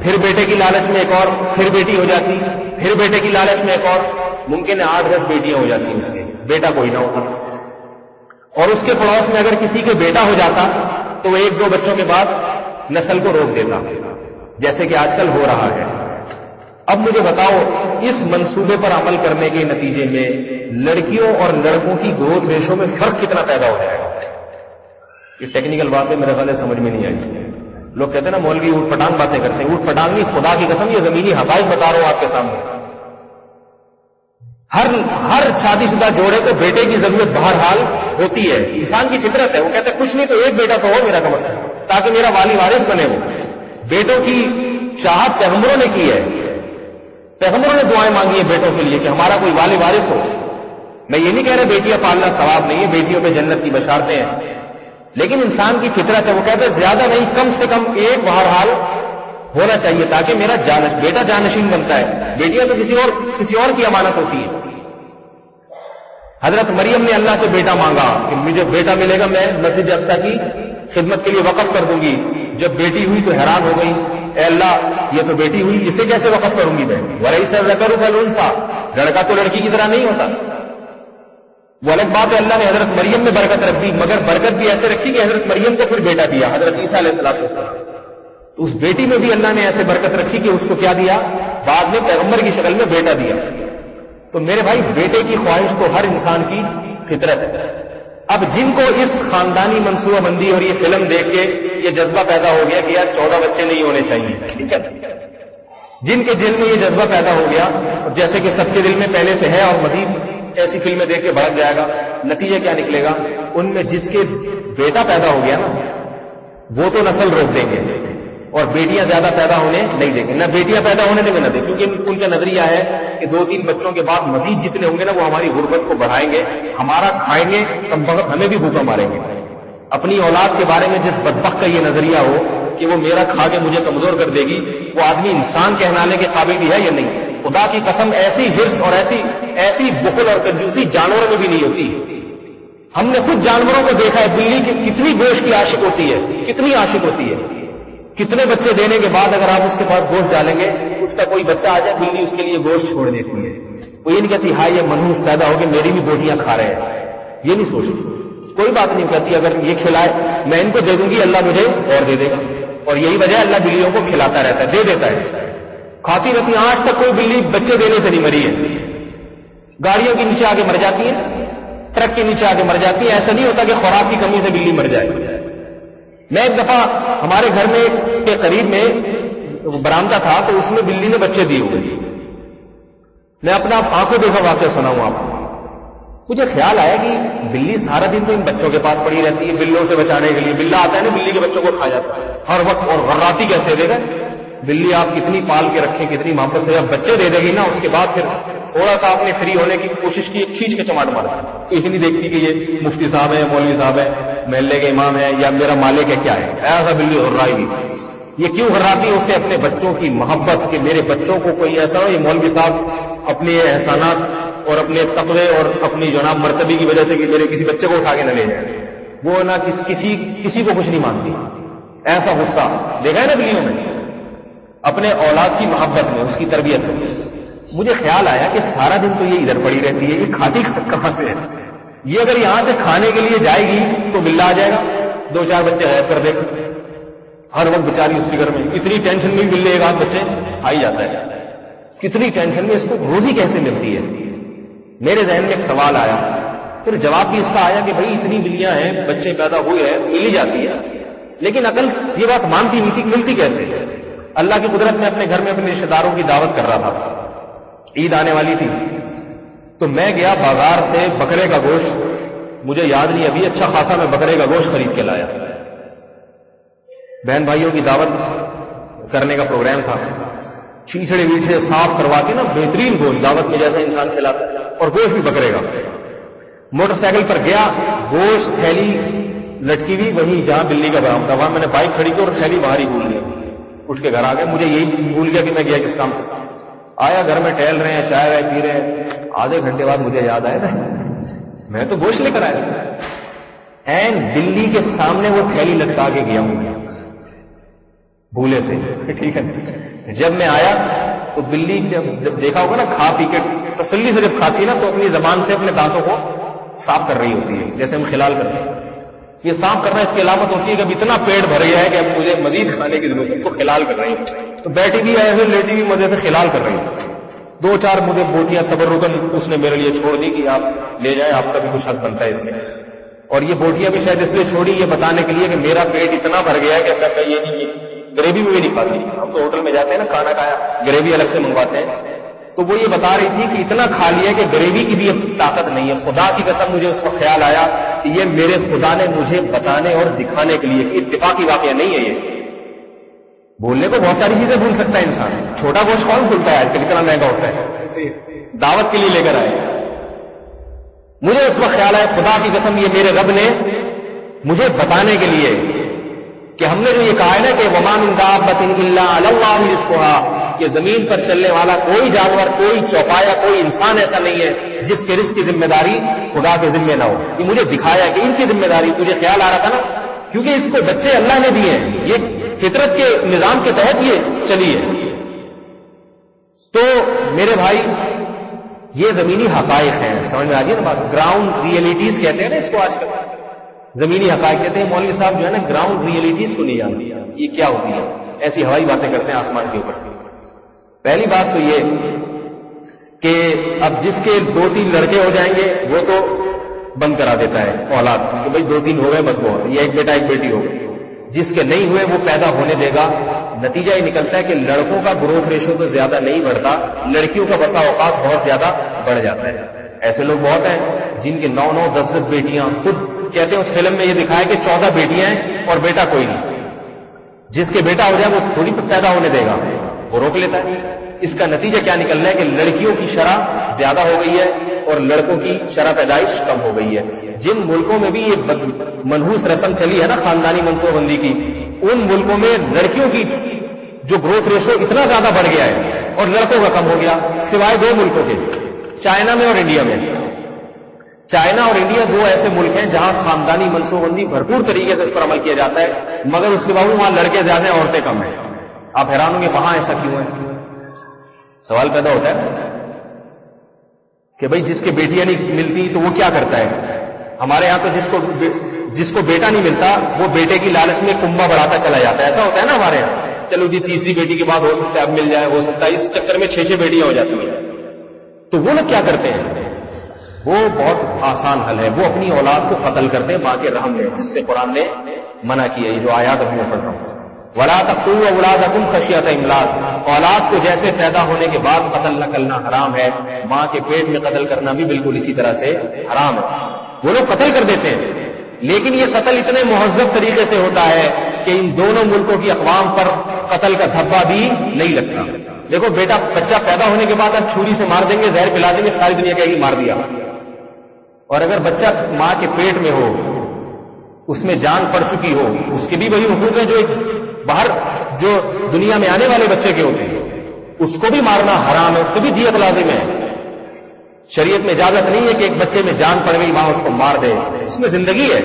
پھر بیٹے کی لالچ میں ایک اور، پھر بیٹی ہو جاتی، پھر بیٹے کی لالچ میں ایک اور، ممکن ہے 8-10 بیٹیاں ہو جاتی اس کے، بیٹا کوئی نہ ہوتا. اور اس کے پڑوس میں اگر کسی کے بیٹا ہو جاتا تو وہ 1-2 بچوں کے بعد نسل کو روک دیتا، جیسے کہ آج کل ہو رہا ہے۔ اب مجھے بتاؤ اس منصوبے پر عمل کرنے کے نتیجے میں لڑکیوں اور لڑکوں کی گروتھ ریشو میں فرق کتنا پیدا ہو جائے گا؟ یہ ٹیکنیکل بات ہے، میرے خیال ہے سمجھ میں نہیں آئی۔ لوگ کہتے ہیں نا مولوی اوٹ پٹانگ باتیں کرتے ہیں، اوٹ پٹانگ نہیں، خدا کی قسم یہ زمینی حقائق بتا رہا ہوں آپ کے سامنے۔ ہر شادی شدہ جوڑے کو بیٹے کی ضرورت بہرحال ہوتی ہے، انسان کی فطرت ہے۔ وہ کہتے ہیں کچھ نہیں تو ایک بیٹا تو ہو میرا کم از کم، تاکہ میرا والی وارث بنے۔ وہ بیٹوں کی چاہت پیغمبروں نے کی ہے، پیغمبروں نے دعائیں مانگی ہیں بیٹوں کے لیے کہ ہمارا کوئی والی وارث ہو۔ میں یہ نہیں کہہ رہا بیٹیاں پالنا ثواب نہیں ہے، بیٹیوں پہ جنت کی بشارتیں ہیں، لیکن انسان کی فطرت ہے۔ وہ کہتے ہیں زیادہ نہیں، کم سے کم ایک بہرحال ہونا چاہیے تاکہ میرا بیٹا جانشین بنتا ہے۔ بیٹیاں تو کسی اور کی امانت ہوتی ہے۔ حضرت مریم نے اللہ سے بیٹا مانگا کہ مجھے بیٹا ملے گا، میں مسجد اقصی کی خدمت کے لیے وقف کر دوں گی۔ جب بیٹی ہوئی تو حیران ہو گئی، اے اللہ یہ تو بیٹی ہوئی، اسے کیسے وقف کروں گی میں؟ وَلَيْسَ الذَّكَرُ كَالْأُنثَىٰ، لڑکا تو لڑکی کی طرح نہیں ہوتا۔ وہ الگ بات ہے، اللہ نے حضرت مریم میں برکت رکھ دی، مگر برکت بھی ایسے رکھی کہ حضرت مریم کو پھر بیٹا دیا، حضرت عیسیٰ علیہ السلام۔ تو اس بیٹی میں بھی اللہ نے ایسے برکت رکھی کہ اس کو کیا دیا؟ بعد میں پیغمبر کی شکل میں بیٹا دیا۔ تو میرے بھائی بیٹے کی خواہش تو ہر انسان کی فطرت ہے۔ اب جن کو اس خاندانی منصوبہ بندی اور یہ فلم دیکھ کے یہ جذبہ پیدا ہو گیا کہ یار 14 بچے نہیں ہونے چاہیے، ٹھیک ہے، جن کے دل میں یہ جذبہ پیدا ہو گیا، جیسے کہ سب کے دل میں پہلے سے ہے اور مزید ایسی فلمیں دیکھ کے بھڑک جائے گا، نتیجہ کیا نکلے گا؟ ان میں جس کے بیٹا پیدا ہو گیا نا وہ تو نسل روک دیں گے اور بیٹیاں زیادہ پیدا ہونے نہیں دیں گے، نہ بیٹیاں پیدا ہونے دیں گے نہ دیں، کیونکہ ان کا نظریہ ہے کہ 2-3 بچوں کے بعد مزید جتنے ہوں گے نا وہ ہماری غربت کو بڑھائیں گے، ہمارا کھائیں گے، کم وقت ہمیں بھی بھوکا ماریں گے۔ اپنی اولاد کے بارے میں جس بدبخت کا یہ نظریہ ہو کہ وہ میرا کھا کے مجھے کمزور کر دے گی، وہ آدمی انسان کہلانے کے قابل بھی ہے یا نہیں؟ خدا کی قسم ایسی حرص اور ایسی بخل اور کنجوسی جانوروں میں بھی نہیں ہوتی۔ ہم نے خود جانوروں کو دیکھا ہے، بلی کتنی گوشت کی عاشق ہوتی ہے، کتنی عاشق ہوتی ہے، کتنے بچے دینے کے بعد اگر آپ اس کے پاس گوشت ڈالیں گے، اس کا کوئی بچہ آ جائے بلی اس کے لیے گوشت چھوڑ دیتی ہے۔ وہ یہ نہیں کہتی ہاں یہ منحوس پیدا ہو کہ میری بھی بوٹیاں کھا رہے ہیں، یہ نہیں سوچتی، کوئی بات نہیں کہتی اگر یہ کھلائے میں ان کو دے دوں گی اللہ مجھے اور دے دے گا، اور یہی وجہ اللہ بلیوں کو کھلاتا رہتا ہے، دے دیتا ہے، کھاتی رہتی ہیں۔ آج تک کوئی بلی بچے دینے سے نہیں مری ہے، گاڑیوں کے نیچے آ کے مر جاتی ہے، ٹرک کے نیچے آ کے مر جاتی ہے، ایسا نہیں ہوتا کہ خوراک کی کمی سے بلی مر جائے۔ میں ایک دفعہ ہمارے گھر میں کے قریب میں برآمدہ تھا تو اس میں بلی نے بچے دیے ہوئے، میں اپنا آنکھوں دیکھا واقعہ سناؤں آپ کو۔ مجھے خیال آیا کہ بلی سارا دن تو ان بچوں کے پاس پڑی رہتی ہے، بلوں سے بچانے کے لیے بلا آتا ہے نا بلی کے بچوں کو کھا جاتا ہے ہر وقت، اور غراتی کیسے دے گا؟ بلی آپ کتنی پال کے رکھیں، کتنی محبت سے جب بچے دے دے گی نا اس کے بعد پھر تھوڑا سا آپ نے فری ہونے کی کوشش کی، کھینچ کے چماٹ مارا، یہ نہیں دیکھتی کہ یہ مفتی صاحب ہے، مولوی صاحب ہے، محلے کے امام ہے یا میرا مالک ہے، کیا ہے، ایسا بلی غرائی گی۔ یہ کیوں غراتی ہے؟ اسے اپنے بچوں کی محبت کہ میرے بچوں کو کوئی ایسا ہو، یہ مولوی صاحب اپنے احسانات اور اپنے تقوی اور اپنی جناب مرتبے کی وجہ سے کہ میرے کسی بچے کو اٹھا کے نہ لے جائے، وہ نہ کسی کو کچھ نہیں مانتی، ایسا غصہ دیکھا ہے نا بلیوں میں، اپنے اولاد کی محبت میں، اس کی تربیت میں۔ مجھے خیال آیا کہ سارا دن تو یہ ادھر پڑی رہتی ہے، یہ کھاتی کہاں سے ہے؟ یہ اگر یہاں سے کھانے کے لیے جائے گی تو بلا آ جائے گا، 2-4 بچے غائب کر دے گا، ہر وقت بیچاری اس فکر میں، اتنی ٹینشن میں بلے ایک آدھ بچے آ ہی جاتا ہے، کتنی ٹینشن میں، اس کو روزی کیسے ملتی ہے؟ میرے ذہن میں ایک سوال آیا، پھر جواب بھی اس کا آیا کہ بھائی اتنی بلیاں ہیں، بچے پیدا ہوئے ہیں، مل ہی جاتی ہے، لیکن عقل یہ بات مانتی ملتی کیسے؟ اللہ کی قدرت میں اپنے گھر میں اپنے رشتے داروں کی دعوت کر رہا تھا، عید آنے والی تھی، تو میں گیا بازار سے بکرے کا گوشت، مجھے یاد نہیں ابھی، اچھا خاصا میں بکرے کا گوشت خرید کے لایا، بہن بھائیوں کی دعوت کرنے کا پروگرام تھا، چھیچڑے ویچڑے صاف کروا کے نا بہترین گوشت دعوت میں جیسا انسان کھلاتا ہے، اور گوشت بھی بکرے کا۔ موٹر سائیکل پر گیا، گوشت تھیلی لٹکی ہوئی وہیں جہاں بلی کا برآمدہ تھا، وہاں میں نے بائک کھڑی کی اور تھیلی باہر ہی بھول گیا، اٹھ کے گھر آ گیا، مجھے یہی بھول گیا کہ میں گیا کس کام سے۔ آیا گھر میں ٹہل رہے ہیں، چائے وائے پی رہے ہیں، آدھے گھنٹے بعد مجھے یاد آیا نا میں تو گوشت لے کر آیا، این بلی کے سامنے وہ تھیلی لٹکا کے گیا ہوں بھولے سے، ٹھیک ہے۔ جب میں آیا تو بلی جب دیکھا ہوگا نا کھا پی کے تسلی سے جب کھاتی ہے نا تو اپنی زبان سے اپنے دانتوں کو صاف کر رہی ہوتی ہے، جیسے ہم خلال کرتے ہیں. یہ صاف کرنا اس کی علامت ہوتی ہے کہ اب اتنا پیٹ بھر گیا ہے کہ اب مجھے مزید کھانے کی ضرورت ہے، تو خلال کر رہی ہے. تو بیٹھی بھی ہے پھر لیٹی بھی مزے سے خلال کر رہی ہے. 2-4 مجھے بوٹیاں تبرکن اس نے میرے لیے چھوڑ دی کہ آپ لے جائیں، آپ کا بھی کچھ حق بنتا ہے اس میں. اور یہ بوٹیاں بھی شاید اس لیے چھوڑی یہ بتانے کے لیے کہ میرا پیٹ اتنا بھر گیا ہے کہ اب میں یہ نہیں، گریوی بھی نہیں کھا سکتی. ہم تو ہوٹل میں جاتے ہیں نا کھانا کھایا گریوی الگ سے منگواتے ہیں. تو وہ یہ بتا رہی تھی کہ اتنا کھا لیا کہ گریوی کی بھی اب طاقت نہیں ہے. خدا کی قسم مجھے اس وقت خیال آیا کہ یہ میرے خدا نے مجھے بتانے اور دکھانے کے لیے کہ اتفاقی واقعہ نہیں ہے. یہ بولنے کو بہت ساری چیزیں بھول سکتا ہے انسان. چھوٹا گوشت کون بھولتا ہے آج کل، اتنا مہنگا ہوتا ہے. دعوت کے لیے لے کر آئے. مجھے اس وقت خیال آیا خدا کی قسم یہ میرے رب نے مجھے بتانے کے لیے کہ ہم نے جو یہ کہا ہے نا کہ وما من دابۃ الا علی اللہ رزقها، کہ زمین پر چلنے والا کوئی جانور، کوئی چوپایا، کوئی انسان ایسا نہیں ہے جس کے رزق کی ذمہ داری خدا کے ذمہ نہ ہو. یہ مجھے دکھایا کہ ان کی ذمہ داری. تجھے خیال آ رہا تھا نا، کیونکہ اس کو بچے اللہ نے دیے ہیں، یہ فطرت کے نظام کے تحت یہ چلی ہے. تو میرے بھائی یہ زمینی حقائق ہیں، سمجھ میں آ گئی نا بات. گراؤنڈ ریئلٹیز کہتے ہیں نا اس کو آج کل، زمینی حقائق کہتے ہیں. مولوی صاحب جو ہے نا گراؤنڈ ریئلٹیز کو نہیں جانتے. یہ کیا ہوتی ہے؟ ایسی ہوائی باتیں کرتے ہیں آسمان کے اوپر. پہلی بات تو یہ کہ اب جس کے 2-3 لڑکے ہو جائیں گے وہ تو بند کرا دیتا ہے اولاد کہ بھائی 2-3 ہو گئے بس بہت، یہ ایک بیٹا ایک بیٹی ہو گئی. جس کے نہیں ہوئے وہ پیدا ہونے دے گا. نتیجہ یہ نکلتا ہے کہ لڑکوں کا گروتھ ریشو تو زیادہ نہیں بڑھتا، لڑکیوں کا بسا اوقات بہت زیادہ بڑھ جاتا ہے. ایسے لوگ بہت ہیں جن کے 9-9 10-10 بیٹیاں. خود کہتے ہیں اس فلم میں یہ دکھایا کہ 14 بیٹیاں ہیں اور بیٹا کوئی نہیں. جس کے بیٹا ہو جائے وہ تھوڑی پیدا ہونے دے گا، وہ روک لیتا ہے. اس کا نتیجہ کیا نکل رہا ہے کہ لڑکیوں کی شرح زیادہ ہو گئی ہے اور لڑکوں کی شرح پیدائش کم ہو گئی ہے. جن ملکوں میں بھی یہ منحوس رسم چلی ہے نا خاندانی منصوبہ بندی کی، ان ملکوں میں لڑکیوں کی جو گروتھ ریشو اتنا زیادہ بڑھ گیا ہے اور لڑکوں کا کم ہو گیا، سوائے 2 ملکوں کے، چائنا میں اور انڈیا میں. چائنا اور انڈیا 2 ایسے ملک ہیں جہاں خاندانی منصوبہ بندی بھرپور طریقے سے اس پر عمل کیا جاتا ہے، مگر اس کے باوجود وہاں لڑکے زیادہ ہیں عورتیں کم ہیں. آپ حیران ہوں گے وہاں ایسا کیوں ہے؟ سوال پیدا ہوتا ہے کہ بھئی جس کے بیٹیاں نہیں ملتی تو وہ کیا کرتا ہے. ہمارے یہاں تو جس کو بیٹا نہیں ملتا وہ بیٹے کی لالچ میں کنبا بڑھاتا چلا جاتا ہے. ایسا ہوتا ہے نا ہمارے یہاں، چلو جی تیسری بیٹی کے بعد ہو سکتا ہے اب مل جائے، ہو سکتا ہے، اس چکر میں 6 بیٹیاں ہو جاتی ہیں. تو وہ لوگ کیا کرتے ہیں؟ وہ بہت آسان حل ہے، وہ اپنی اولاد کو قتل کرتے ہیں ماں کے رحم میں، جس سے قرآن نے منع کیا. یہ جو آیات ابھی میں پڑھ رہا ہوں، وَلَا تَقْتُلُوا أَوْلَادَكُمْ خَشْيَةَ إِمْلَاقٍ، اولاد کو جیسے پیدا ہونے کے بعد قتل نہ کرنا حرام ہے، ماں کے پیٹ میں قتل کرنا بھی بالکل اسی طرح سے حرام ہے. وہ لوگ قتل کر دیتے ہیں، لیکن یہ قتل اتنے مہذب طریقے سے ہوتا ہے کہ ان دونوں ملکوں کی اقوام پر قتل کا دھبا بھی نہیں لگتا. دیکھو بچہ پیدا ہونے کے بعد اب چھری سے مار دیں گے، زہر پلا دیں گے، ساری دنیا کہے گی مار دیا. اور اگر بچہ ماں کے پیٹ میں ہو، اس میں جان پڑ چکی ہو، اس کے بھی وہی حقوق ہیں جو ایک باہر جو دنیا میں آنے والے بچے کے ہوتے ہیں، اس کو بھی مارنا حرام ہے، اس کو بھی دیت لازم ہے. شریعت میں اجازت نہیں ہے کہ ایک بچے میں جان پڑ گئی ماں اس کو مار دے، اس میں زندگی ہے.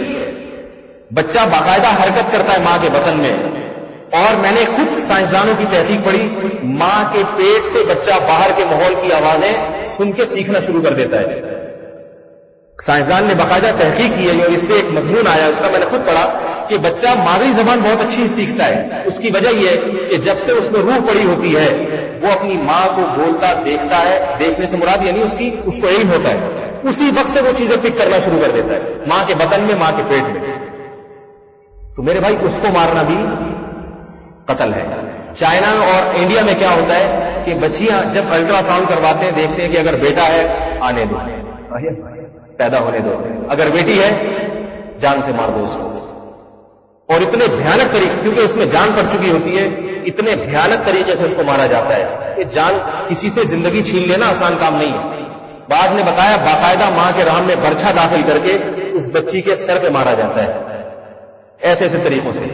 بچہ باقاعدہ حرکت کرتا ہے ماں کے بطن میں، اور میں نے خود سائنسدانوں کی تحقیق پڑھی، ماں کے پیٹ سے بچہ باہر کے ماحول کی آوازیں سن کے سیکھنا شروع کر دیتا ہے. سائنسدان نے باقاعدہ تحقیق کی ہے اور اس پہ ایک مضمون آیا، اس کا میں نے خود پڑھا کہ بچہ مادری زبان بہت اچھی سیکھتا ہے. اس کی وجہ یہ ہے کہ جب سے اس میں روح پڑی ہوتی ہے وہ اپنی ماں کو بولتا دیکھتا ہے، دیکھنے سے مراد یعنی اس کو علم ہوتا ہے، اسی وقت سے وہ چیزیں پک کرنا شروع کر دیتا ہے ماں کے بدن میں، ماں کے پیٹ میں. تو میرے بھائی اس کو مارنا بھی قتل ہے. چائنا اور انڈیا میں کیا ہوتا ہے کہ بچیاں جب الٹرا ساؤنڈ کرواتے ہیں دیکھتے ہیں کہ اگر بیٹا ہے آنے دو، پیدا ہونے دو، اگر بیٹی ہے جان سے مار دو اس کو. اور اتنے بھیانک طریقے، کیونکہ اس میں جان پڑ چکی ہوتی ہے، اتنے بھیانک طریقے سے اس کو مارا جاتا ہے کہ جان کسی سے زندگی چھین لینا آسان کام نہیں ہے. بعض نے بتایا باقاعدہ ماں کے رحم میں برچھا داخل کر کے اس بچی کے سر پہ مارا جاتا ہے، ایسے ایسے طریقوں سے.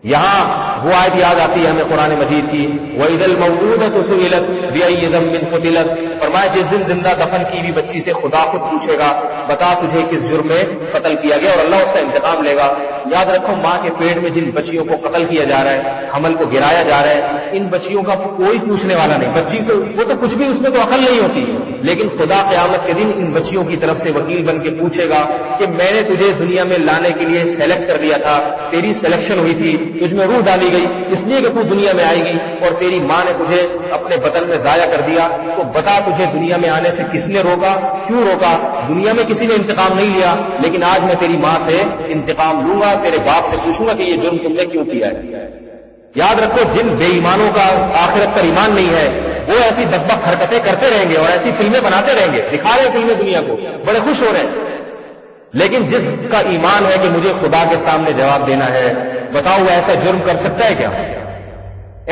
یہاں وہ آیت یاد آتی ہے ہمیں قرآن مجید کی، وَإِذَا الْمَوْءُودَةُ سُئِلَتْ بِأَيِّ ذَنبٍ قُتِلَتْ، فرمایا جس دن زندہ دفن کی ہوئی بچی سے خدا خود پوچھے گا بتا تجھے کس جرم میں قتل کیا گیا، اور اللہ اس کا انتقام لے گا. یاد رکھو ماں کے پیٹ میں جن بچیوں کو قتل کیا جا رہا ہے، حمل کو گرایا جا رہا ہے، ان بچیوں کا کوئی پوچھنے والا نہیں. بچی تو وہ تو کچھ بھی، اس میں تو عقل نہیں ہوتی، لیکن خدا قیامت کے دن ان بچیوں کی طرف سے وکیل بن کے پوچھے گا کہ میں نے تجھے دنیا میں لانے کے لیے سلیکٹ کر دیا تھا، تیری سلیکشن ہوئی تھی، تجھ میں روح ڈالی گئی اس لیے کہ تو دنیا میں آئے گی، اور تیری ماں نے تجھے اپنے بدن میں ضائع کر دیا، تو بتا تجھے دنیا میں آنے سے کس نے روکا، کیوں روکا؟ دنیا میں کسی نے انتقام نہیں لیا، لیکن آج میں تیری ماں سے انتقام لوں گا، تیرے باپ سے پوچھوں گا کہ یہ جرم تم نے کیوں کیا ہے. یاد رکھو جن بے ایمانوں کا آخرت پر ایمان نہیں ہے وہ ایسی بدبخت حرکتیں کرتے رہیں گے اور ایسی فلمیں بناتے رہیں گے، دکھا رہے ہیں فلمیں دنیا کو، بڑے خوش ہو رہے ہیں. لیکن جس کا ایمان ہے کہ مجھے خدا کے سامنے جواب دینا ہے، بتاؤ وہ ایسا جرم کر سکتا ہے کیا؟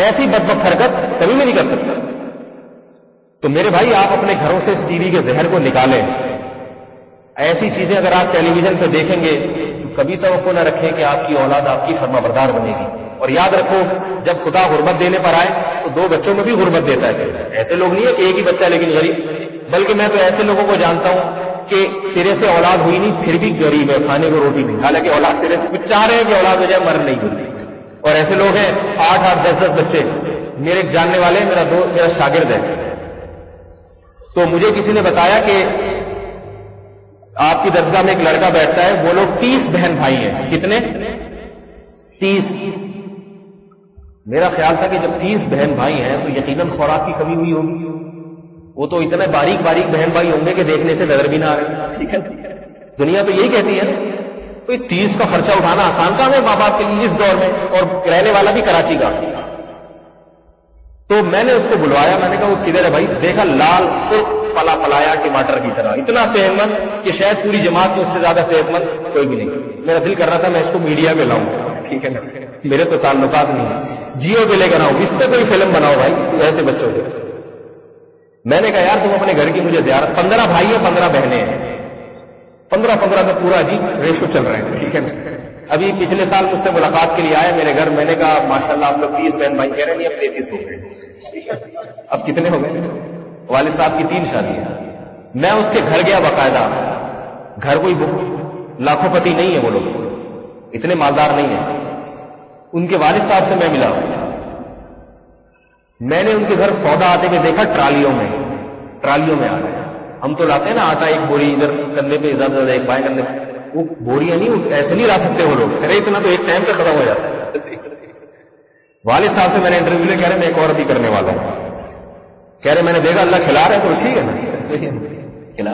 ایسی بدبخت حرکت کبھی بھی نہیں کر سکتا. تو میرے بھائی آپ اپنے گھروں سے اس ٹی وی کے زہر کو نکالیں. ایسی چیزیں اگر آپ ٹیلی ویژن پہ دیکھیں گے تو کبھی توقع نہ رکھیں کہ آپ کی اولاد آپ کی فرما بردار بنے گی. اور یاد رکھو جب خدا غربت دینے پر آئے تو 2 بچوں میں بھی غربت دیتا ہے. ایسے لوگ نہیں ہے کہ ایک ہی بچہ لیکن غریب، بلکہ میں تو ایسے لوگوں کو جانتا ہوں کہ سرے سے اولاد ہوئی نہیں پھر بھی غریب ہے، کھانے کو روٹی نہیں، حالانکہ اولاد سرے سے کچھ چاہ رہے ہیں کہ اولاد ہو جائے، مر نہیں ہوتی. اور ایسے لوگ ہیں 8-8 10-10 بچے. میرے ایک جاننے والے میرا شاگرد ہے، تو مجھے کسی نے بتایا کہ آپ کی درسگاہ میں ایک لڑکا بیٹھتا ہے، وہ لوگ 30 بہن بھائی ہیں. کتنے؟ 30. میرا خیال تھا کہ جب 30 بہن بھائی ہیں تو یقیناً خوراک کی کمی ہوئی ہوگی. وہ تو اتنے باریک باریک بہن بھائی ہوں گے کہ دیکھنے سے نظر بھی نہ آ رہے. ٹھیک ہے، دنیا تو یہی کہتی ہے. کوئی 30 کا خرچہ اٹھانا آسان کام ہے ماں باپ کے لیے اس دور میں، اور رہنے والا بھی کراچی کا. تو میں نے اس کو بلوایا، میں نے کہا وہ کدھر ہے بھائی؟ دیکھا لال سرخ پلا پلایا ٹماٹر کی طرح، اتنا صحت مند کہ شاید پوری جماعت میں اس سے زیادہ صحت مند کوئی بھی نہیں. میرا دل کر رہا تھا میں اس کو میڈیا میں لاؤں. ٹھیک ہے نا، میرے تو تعلقات نہیں ہیں، جیو پہ لے کر آؤں، اس پہ کوئی فلم بناؤ بھائی ایسے بچوں سے. میں نے کہا یار تم اپنے گھر کی مجھے زیارت، 15 بھائی ہیں 15 بہنیں ہیں، 15 کا پورا عجیب ریشو چل رہے ہیں. ٹھیک ہے نا. ابھی پچھلے سال مجھ سے ملاقات کے لیے آئے میرے گھر، میں نے کہا ماشاءاللہ آپ لوگ 30 بہن بھائی کہہ رہے ہیں، اب 33 ہو گئے. اب کتنے ہو گئے؟ والد صاحب کی 3 شادیاں. میں اس کے گھر گیا باقاعدہ، گھر کوئی لاکھوں پتی نہیں ہے، وہ لوگ اتنے مالدار نہیں ہیں. ان کے والد صاحب سے میں ملا، میں نے ان کے گھر سودا آتے ہوئے دیکھا ٹرالیوں میں آ رہے ہیں. ہم تو لاتے ہیں نا آٹا ایک بوری ادھر کندھے پہ، زیادہ زیادہ ایک بائیں کندھے پہ، وہ بوریاں نہیں، ایسے نہیں لا سکتے وہ لوگ. ارے اتنا تو ایک ٹائم پہ ختم ہو جاتا ہے. والد صاحب سے میں نے انٹرویو لے، کہہ رہے میں ایک اور بھی کرنے والا ہوں. کہہ رہے میں نے دیکھا اللہ کھلا رہے تو ٹھیک ہے نا، کھلا.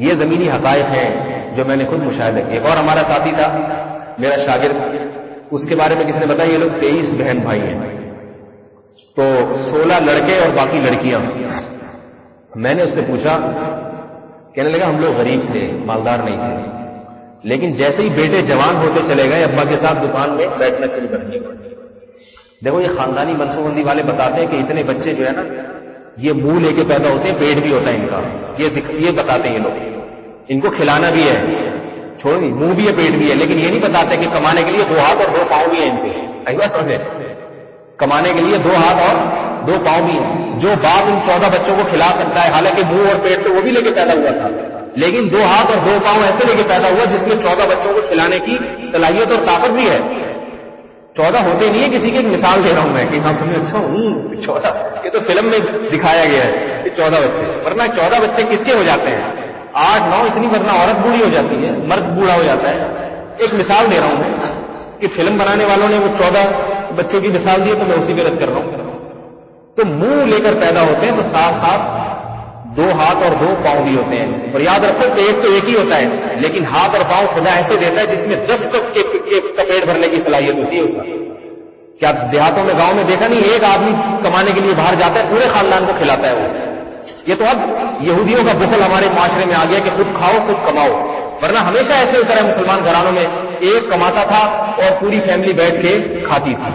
یہ زمینی حقائق ہیں جو میں نے خود مشاہدہ کیا. ایک اور ہمارا ساتھی تھا میرا شاگرد، اس کے بارے میں کسی نے بتایا یہ لوگ 23 بہن بھائی ہیں، تو 16 لڑکے اور باقی لڑکیاں. میں نے اس سے پوچھا، کہنے لگا ہم لوگ غریب تھے، مالدار نہیں تھے، لیکن جیسے ہی بیٹے جوان ہوتے چلے گئے ابا کے ساتھ دکان میں بیٹھنا شروع کر دیا. دیکھو یہ خاندانی منصوبہ بندی والے بتاتے ہیں کہ اتنے بچے جو ہے نا یہ منہ لے کے پیدا ہوتے ہیں، پیٹ بھی ہوتا ہے ان کا، یہ بتاتے ہیں یہ لوگ. ان کو کھلانا بھی ہے، چھوڑ نہیں، منہ بھی ہے پیٹ بھی ہے، لیکن یہ نہیں بتاتے کہ کمانے کے لیے 2 ہاتھ اور 2 پاؤں بھی ہیں ان کے. ایسا سمجھے، کمانے کے لیے 2 ہاتھ اور 2 پاؤں بھی ہیں. جو باپ ان 14 بچوں کو کھلا سکتا ہے، حالانکہ منہ اور پیٹ تو وہ بھی لے کے پیدا ہوا تھا، لیکن 2 ہاتھ اور 2 پاؤں ایسے لے کے پیدا ہوا جس میں 14 بچوں کو کھلانے کی صلاحیت اور طاقت بھی ہے. 14 ہوتے نہیں ہے، کسی کی ایک مثال دے رہا ہوں میں کہ ہم سمجھے اچھا 14، یہ تو فلم میں دکھایا گیا ہے کہ 14 بچے، ورنہ 14 بچے کس کے ہو جاتے ہیں؟ 8-9 اتنی، ورنہ عورت بوڑھی ہو جاتی ہے، مرد بوڑھا ہو جاتا ہے. ایک مثال دے رہا ہوں میں کہ فلم بنانے والوں نے وہ 14 بچوں کی مثال دی ہے تو میں اسی پہ رد کر رہا ہوں. تو منہ لے کر پیدا ہوتے ہیں تو ساتھ ساتھ 2 ہاتھ اور 2 پاؤں بھی ہوتے ہیں. اور یاد رکھو پیٹ تو ایک ہی ہوتا ہے، لیکن ہاتھ اور پاؤں خدا ایسے دیتا ہے جس میں 10 کپ کا پیٹ بھرنے کی صلاحیت ہوتی ہے اس کا. کیا دیہاتوں میں گاؤں میں دیکھا نہیں، ایک آدمی کمانے کے لیے باہر جاتا ہے پورے خاندان کو کھلاتا ہے وہ. یہ تو اب یہودیوں کا بخل ہمارے معاشرے میں آ گیا کہ خود کھاؤ خود کماؤ، ورنہ ہمیشہ ایسے ہوتا ہے مسلمان گھرانوں میں ایک کماتا تھا اور پوری فیملی بیٹھ کے کھاتی تھی.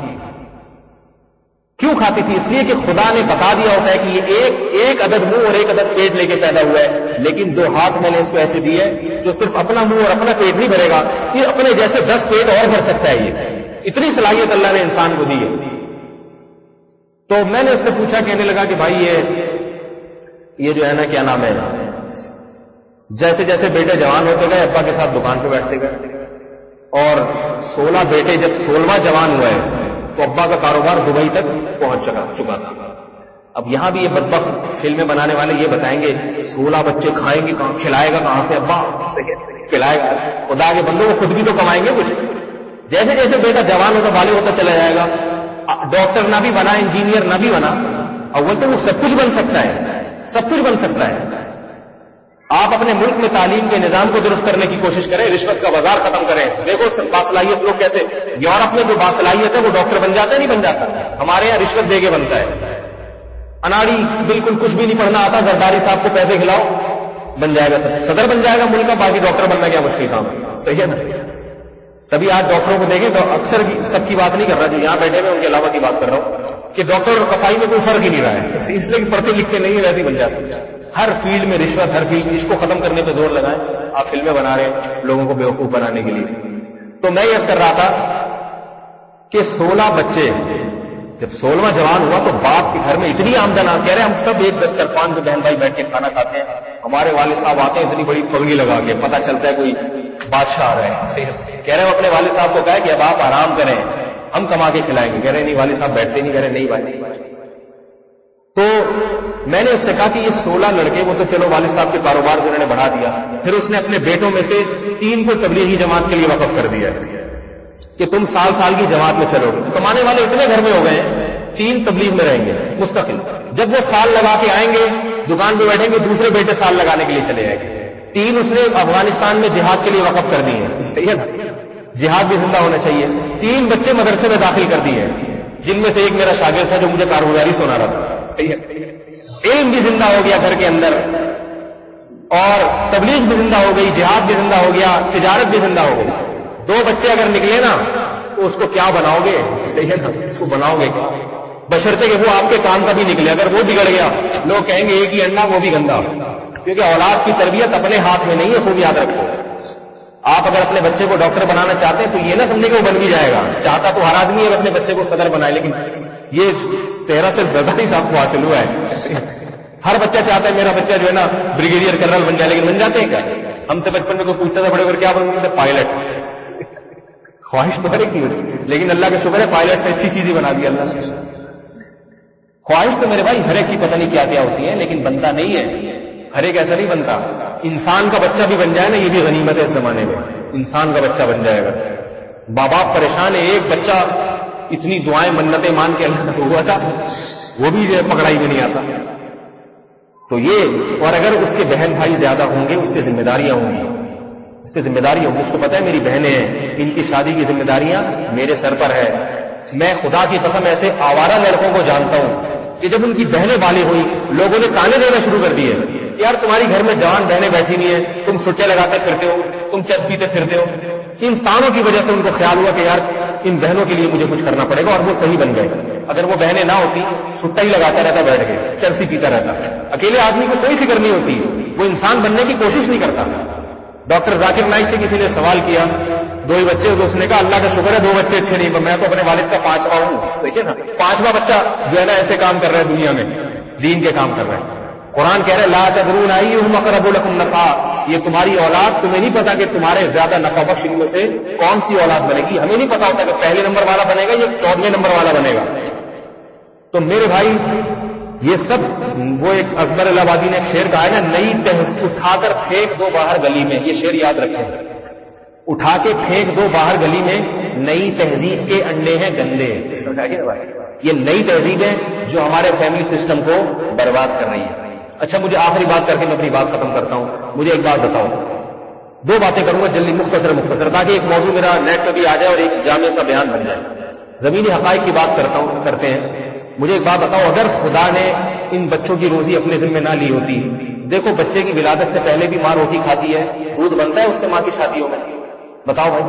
کیوں کھاتی تھی؟ اس لیے کہ خدا نے بتا دیا ہوتا ہے کہ یہ ایک عدد منہ اور ایک عدد پیٹ لے کے پیدا ہوا ہے، لیکن 2 ہاتھ میں نے اس کو ایسے دی ہے جو صرف اپنا منہ اور اپنا پیٹ نہیں بھرے گا، یہ اپنے جیسے 10 پیٹ اور بھر سکتا ہے. یہ اتنی صلاحیت اللہ نے انسان کو دی ہے. تو میں نے اس سے پوچھا، کہنے لگا کہ بھائی یہ جو ہے نا کیا نام ہے، جیسے جیسے بیٹے جوان ہوتے گئے ابا کے ساتھ دکان پہ بیٹھتے گئے. اور 16 بیٹے جب 16واں جوان ہوا ہے تو ابا کا کاروبار دبئی تک پہنچ چکا تھا. اب یہاں بھی یہ بدبخت فلمیں بنانے والے یہ بتائیں گے 16 بچے کھائیں گے کہاں, کھلائے گا کہاں سے ابا, کھلائے گا. خدا کے بندوں کو خود بھی تو کمائیں گے کچھ. جیسے جیسے بیٹا جوان ہوتا بالغ ہوتا چلا جائے گا, ڈاکٹر نہ بھی بنا, انجینئر نہ بھی بنا, اول تو وہ سب کچھ بن سکتا ہے, سب کچھ بن سکتا ہے. آپ اپنے ملک میں تعلیم کے نظام کو درست کرنے کی کوشش کریں, رشوت کا بازار ختم کریں. دیکھو باصلاحیت لوگ کیسے, یورپ میں جو باصلاحیت ہے وہ ڈاکٹر بن جاتا ہے نہیں بن جاتا, ہمارے یہاں رشوت دے کے بنتا ہے. اناڑی بالکل کچھ بھی نہیں پڑھنا آتا, زرداری صاحب کو پیسے کھلاؤ بن جائے گا, صدر بن جائے گا ملک کا. باقی ڈاکٹر بننا کیا مشکل کام ہے, صحیح ہے نا. تبھی آج ڈاکٹروں کو دیکھیں تو اکثر سب کی بات نہیں کر رہا, جو یہاں بیٹھے میں ان کے علاوہ کی بات کر رہا ہوں کہ ڈاکٹر اور قصائی میں کوئی فرق ہی نہیں رہا ہے, اس لیے کہ پڑھتے لکھتے نہیں ہے ویسے ہی بن جاتے ہیں. ہر فیلڈ میں رشوت, ہر فیلڈ, اس کو ختم کرنے پہ زور لگائیں. آپ فلمیں بنا رہے ہیں لوگوں کو بیوقوف بنانے کے لیے. تو میں یہ کر رہا تھا کہ 16 بچے جب 16واں جوان ہوا تو باپ کے گھر میں اتنی آمدن آ, کہہ رہے ہم سب ایک دسترخوان پہ بہن بھائی بیٹھ کے کھانا کھاتے ہیں. ہمارے والد صاحب آتے ہیں اتنی بڑی پگڑی لگا کے, پتہ چلتا ہے کوئی بادشاہ آ رہے ہیں. کہہ رہے ہم اپنے والد صاحب کو کہا کہ اب آپ آرام کریں, ہم کما کے کھلائیں گے. کہہ رہے نہیں والد صاحب بیٹھتے نہیں. کہہ رہے نہیں بھائی. تو میں نے اس سے کہا کہ یہ 16 لڑکے, وہ تو چلو والد صاحب کے کاروبار کو انہوں نے بڑھا دیا, پھر اس نے اپنے بیٹوں میں سے 3 کو تبلیغی جماعت کے لیے وقف کر دیا کہ تم سال کی جماعت میں چلو گے. تو کمانے والے اتنے گھر میں ہو گئے ہیں, 3 تبلیغ میں رہیں گے مستقل. جب وہ سال لگا کے آئیں گے دکان پہ بیٹھیں گے, دوسرے بیٹے سال لگانے کے لیے چلے جائیں گے. 3 اس نے افغانستان میں جہاد کے لیے وقف کر دیے ہیں, صحیح ہے نا, جہاد بھی زندہ ہونا چاہیے. 3 بچے مدرسے میں داخل کر دیے ہیں, جن میں سے ایک میرا شاگرد تھا جو مجھے کارگزاری سنا رہا تھا, صحیح ہے. علم بھی زندہ ہو گیا گھر کے اندر, اور تبلیغ بھی زندہ ہو گئی, جہاد بھی زندہ ہو گیا, تجارت بھی زندہ ہو گئی. 2 بچے اگر نکلے نا تو اس کو کیا بناؤ گے, صحیح ہے نا, اس کو بناؤ گے کیا, بشرطے کہ وہ آپ کے کام کا بھی نکلے. اگر وہ بگڑ گیا لوگ کہیں گے ایک ہی انڈا وہ بھی گندا, کیونکہ اولاد کی تربیت اپنے ہاتھ میں نہیں ہے. خوب یاد رکھو, آپ اگر اپنے بچے کو ڈاکٹر بنانا چاہتے ہیں تو یہ نہ سمجھے کہ وہ بن بھی جائے گا. چاہتا تو ہر آدمی ہے اپنے بچے کو صدر بنائے, لیکن یہ صحرا صرف زرداری صاحب کو حاصل ہوا ہے. ہر بچہ چاہتا ہے میرا بچہ جو ہے نا بریگیڈیئر کرنل بن جائے, لیکن بن جاتے ہیں کیا؟ ہم سے بچپن میں کوئی پوچھتا تھا بڑے بڑے کیا بن گئے, پائلٹ. خواہش تو ہر ایک کی ہوتی, لیکن اللہ کا شکر ہے پائلٹ سے اچھی چیز ہی بنا دی اللہ نے. خواہش تو میرے بھائی ہر ایک کی پتہ نہیں کیا کیا ہوتی ہے, لیکن بنتا نہیں ہے. ہر ایک ایسا نہیں بنتا. انسان کا بچہ بھی بن جائے نا, یہ بھی غنیمت ہے اس زمانے میں. انسان کا بچہ بن جائے گا. باپ پریشان ہے, ایک بچہ اتنی دعائیں منتیں مان کے اللہ کو ہوا تھا, وہ بھی پکڑائی میں نہیں آتا. تو یہ, اور اگر اس کے بہن بھائی زیادہ ہوں گے اس پہ ذمہ داریاں ہوں گی, اس پہ ذمہ داری ہوگی. اس کو پتہ ہے میری بہنیں ہیں, ان کی شادی کی ذمہ داریاں میرے سر پر ہے. میں خدا کی قسم ایسے آوارہ لڑکوں کو جانتا ہوں کہ جب ان کی بہنیں بالغ ہوئی لوگوں نے تانے دینا شروع کر دیے, یار تمہاری گھر میں جوان بہنیں بیٹھی نہیں ہیں, تم سٹے لگاتے پھرتے ہو, تم چرس پیتے پھرتے ہو. ان تانوں کی وجہ سے ان کو خیال ہوا کہ یار ان بہنوں کے لیے مجھے کچھ کرنا پڑے گا, اور وہ صحیح بن گئے. اگر وہ بہنیں نہ ہوتی سٹا ہی لگاتا رہتا, بیٹھ کے چرسی پیتا رہتا. اکیلے آدمی کو کوئی فکر نہیں ہوتی, وہ انسان بننے کی کوشش نہیں کرتا. ڈاکٹر ذاکر نائک سے کسی نے سوال کیا, 2 ہی بچے, تو اس نے کہا اللہ کا شکر ہے 2 بچے اچھے نہیں, میں تو اپنے والد کا 5واں ہوں, صحیح ہے نا. 5واں بچہ جو ہے نا ایسے کام کر رہا ہے دنیا میں, دین کے کام کر رہا ہے. قرآن کہہ رہے لا تدرون ایہم اقرب لکم نفعا, یہ تمہاری اولاد, تمہیں نہیں پتا کہ تمہارے زیادہ نفع بخش ان میں سے کون سی اولاد بنے گی. ہمیں نہیں پتا ہوتا کہ پہلے نمبر والا بنے گا یا 14ویں نمبر والا بنے گا. تو میرے بھائی یہ سب, وہ ایک اکبر الہ آبادی نے ایک شعر کہا ہے نا, نئی تہذیب اٹھا کر پھینک دو باہر گلی میں. یہ شعر یاد رکھیں, اٹھا کے پھینک دو باہر گلی میں, نئی تہذیب کے انڈے ہیں گندے. یہ نئی تہذیب ہے جو ہمارے فیملی سسٹم کو برباد کر رہی ہے. اچھا مجھے آخری بات کر کے میں اپنی بات ختم کرتا ہوں. مجھے ایک بات بتاؤ, 2 باتیں کروں گا جلدی, مختصر, تاکہ ایک موضوع میرا نیٹ پہ بھی آ جائے اور ایک جامع سا بیان بن جائے. زمینی حقائق کی بات کرتے ہیں. مجھے ایک بات بتاؤ, اگر خدا نے ان بچوں کی روزی اپنے ذمہ نہ لی ہوتی, دیکھو بچے کی ولادت سے پہلے بھی ماں روٹی کھاتی ہے, دودھ بنتا ہے اس سے ماں کی شادیوں میں. بتاؤ بھائی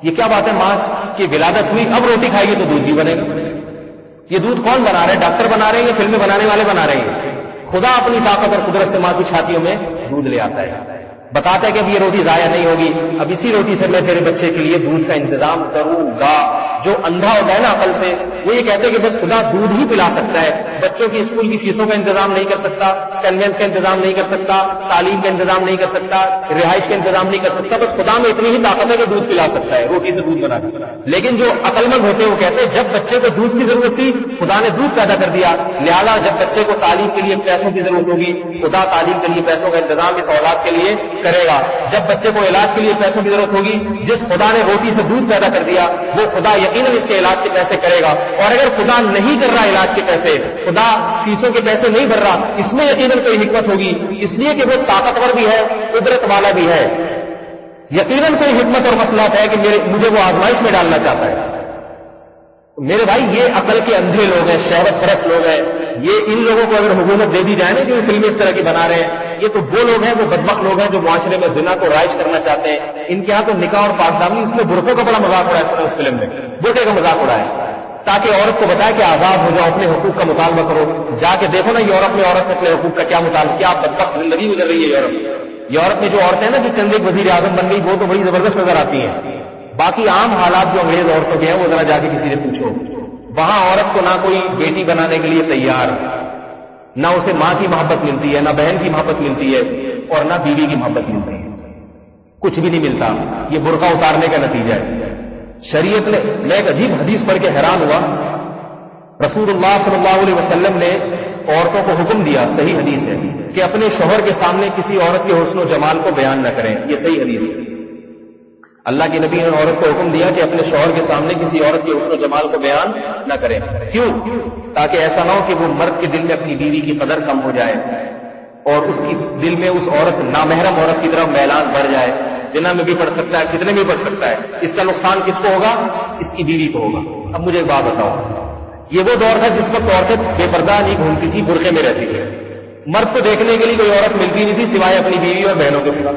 یہ کیا بات ہے, ماں کی ولادت ہوئی اب روٹی کھائے گی تو دودھ بھی بنے گا. یہ دودھ کون بنا رہے ہیں, ڈاکٹر بنا رہے ہیں یا فلمیں بنانے والے بنا رہے ہیں؟ خدا اپنی طاقت اور قدرت سے ماں کی چھاتیوں میں دودھ لے آتا ہے, بتاتا ہے کہ اب یہ روٹی ضائع نہیں ہوگی, اب اسی روٹی سے میں تیرے بچے کے لیے دودھ کا انتظام کروں گا. جو اندھا ہوتا ہے نا عقل سے, وہ یہ کہتے ہیں کہ بس خدا دودھ ہی پلا سکتا ہے، بچوں کی اسکول کی فیسوں کا انتظام نہیں کر سکتا، کنوینس کا انتظام نہیں کر سکتا، تعلیم کا انتظام نہیں کر سکتا، رہائش کا انتظام نہیں کر سکتا، بس خدا میں اتنی ہی طاقت ہے کہ دودھ پلا سکتا ہے، روٹی سے دودھ بنا کے۔ لیکن جو عقل مند ہوتے ہیں وہ کہتے ہیں جب بچے کو دودھ کی ضرورت تھی خدا نے دودھ پیدا کر دیا، لہذا جب بچے کو تعلیم کے لیے پیسوں کی ضرورت ہوگی خدا تعلیم کے لیے پیسوں کا انتظام اس اولاد کے لیے کرے گا، جب بچے کو علاج کے لیے پیسوں کی ضرورت ہوگی جس خدا نے روٹی سے دودھ پیدا کر دیا وہ خدا یقیناً اس کے علاج کے پیسے کرے گا، اور اگر خدا نہیں کر رہا علاج کے پیسے، خدا فیسوں کے پیسے نہیں بھر رہا، اس میں یقیناً کوئی حکمت ہوگی، اس لیے کہ وہ طاقتور بھی ہے قدرت والا بھی ہے، یقیناً کوئی حکمت اور مصلحت ہے کہ مجھے وہ آزمائش میں ڈالنا چاہتا ہے۔ میرے بھائی یہ عقل کے اندھے لوگ ہیں، شہوت پرست لوگ ہیں، یہ ان لوگوں کو اگر حکومت دے دی جائے نا کہ وہ فلمیں اس طرح کی بنا رہے ہیں، یہ تو وہ لوگ ہیں، وہ بدبخت لوگ ہیں جو معاشرے میں زنا کو رائج کرنا چاہتے ہیں، ان کے ہاں تو نکاح اور پاکدامنی، اس میں برقعوں کا بڑا مذاق اڑایا ہے، اس فلم میں برقعے کا مذاق اڑایا تاکہ عورت کو بتائے کہ آزاد ہو جاؤ، اپنے حقوق کا مطالبہ کرو۔ جا کے دیکھو نا یورپ میں عورت اپنے حقوق کا کیا مطالبہ، کیا بدبخت زندگی گزر رہی ہے یورپ میں جو عورتیں ہیں نا، جو چند ایک وزیر اعظم بن گئی وہ تو بڑی زبردست نظر آتی ہیں، باقی عام حالات جو انگریز عورتوں کے ہیں وہ ذرا جا کے کسی سے پوچھو، وہاں عورت کو نہ کوئی بیٹی بنانے کے لیے تیار، نہ اسے ماں کی محبت ملتی ہے، نہ بہن کی محبت ملتی ہے، اور نہ بیوی کی محبت ملتی ہے، کچھ بھی نہیں ملتا۔ یہ برقع اتارنے کا نتیجہ ہے۔ شریعت نے، میں ایک عجیب حدیث پڑھ کے حیران ہوا، رسول اللہ صلی اللہ علیہ وسلم نے عورتوں کو حکم دیا، صحیح حدیث ہے، کہ اپنے شوہر کے سامنے کسی عورت کے حسن و جمال کو بیان نہ کریں، یہ صحیح حدیث ہے۔ اللہ کے نبی نے عورت کو حکم دیا کہ اپنے شوہر کے سامنے کسی عورت کے حسن و جمال کو بیان نہ کریں، کیوں؟ تاکہ ایسا نہ ہو کہ وہ مرد کے دل میں اپنی بیوی کی قدر کم ہو جائے اور اس کی دل میں اس عورت نامحرم عورت کی طرف میلان بڑھ جائے، زنا میں بھی پڑ سکتا ہے، فتنے میں بھی پڑ سکتا ہے، اس کا نقصان کس کو ہوگا؟ اس کی بیوی کو ہوگا۔ اب مجھے ایک بات بتاؤ، یہ وہ دور تھا جس وقت عورتیں بے پردہ نہیں گھومتی تھی، برقعے میں رہتی تھی، مرد کو دیکھنے کے لیے کوئی عورت ملتی نہیں تھی سوائے اپنی بیوی اور بہنوں کے سوا۔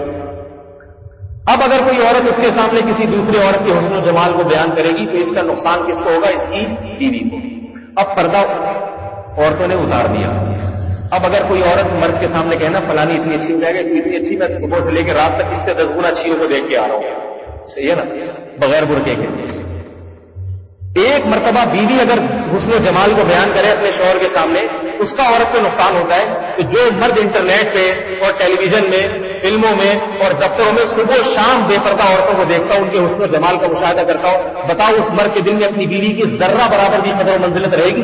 اب اگر کوئی عورت اس کے سامنے کسی دوسری عورت کے حسن و جمال کو بیان کرے گی تو اس کا نقصان کس کو ہوگا؟ اس کی بیوی کو۔ اب پردہ عورتوں نے اتار دیا۔ اب اگر کوئی عورت مرد کے سامنے کہنا فلانی اتنی اچھی کہے گی، تو اتنی اچھی میں صبح سے لے کے رات تک اس سے 10 گنا اچھیوں کو دیکھ کے آ رہا ہوں، صحیح ہے نا، بغیر برقعے کے۔ ایک مرتبہ بیوی اگر حسن و جمال کو بیان کرے اپنے شوہر کے سامنے، اس کا عورت کو نقصان ہوتا ہے۔ تو جو مرد انٹرنیٹ پہ اور ٹیلی ویژن میں، فلموں میں اور دفتروں میں صبح و شام بے پردہ عورتوں کو دیکھتا ہوں، ان کے حسن و جمال کا مشاہدہ کرتا ہوں، بتاؤ اس مرد کے دل میں اپنی بیوی کی ذرہ برابر بھی قدر و منزلت رہے گی؟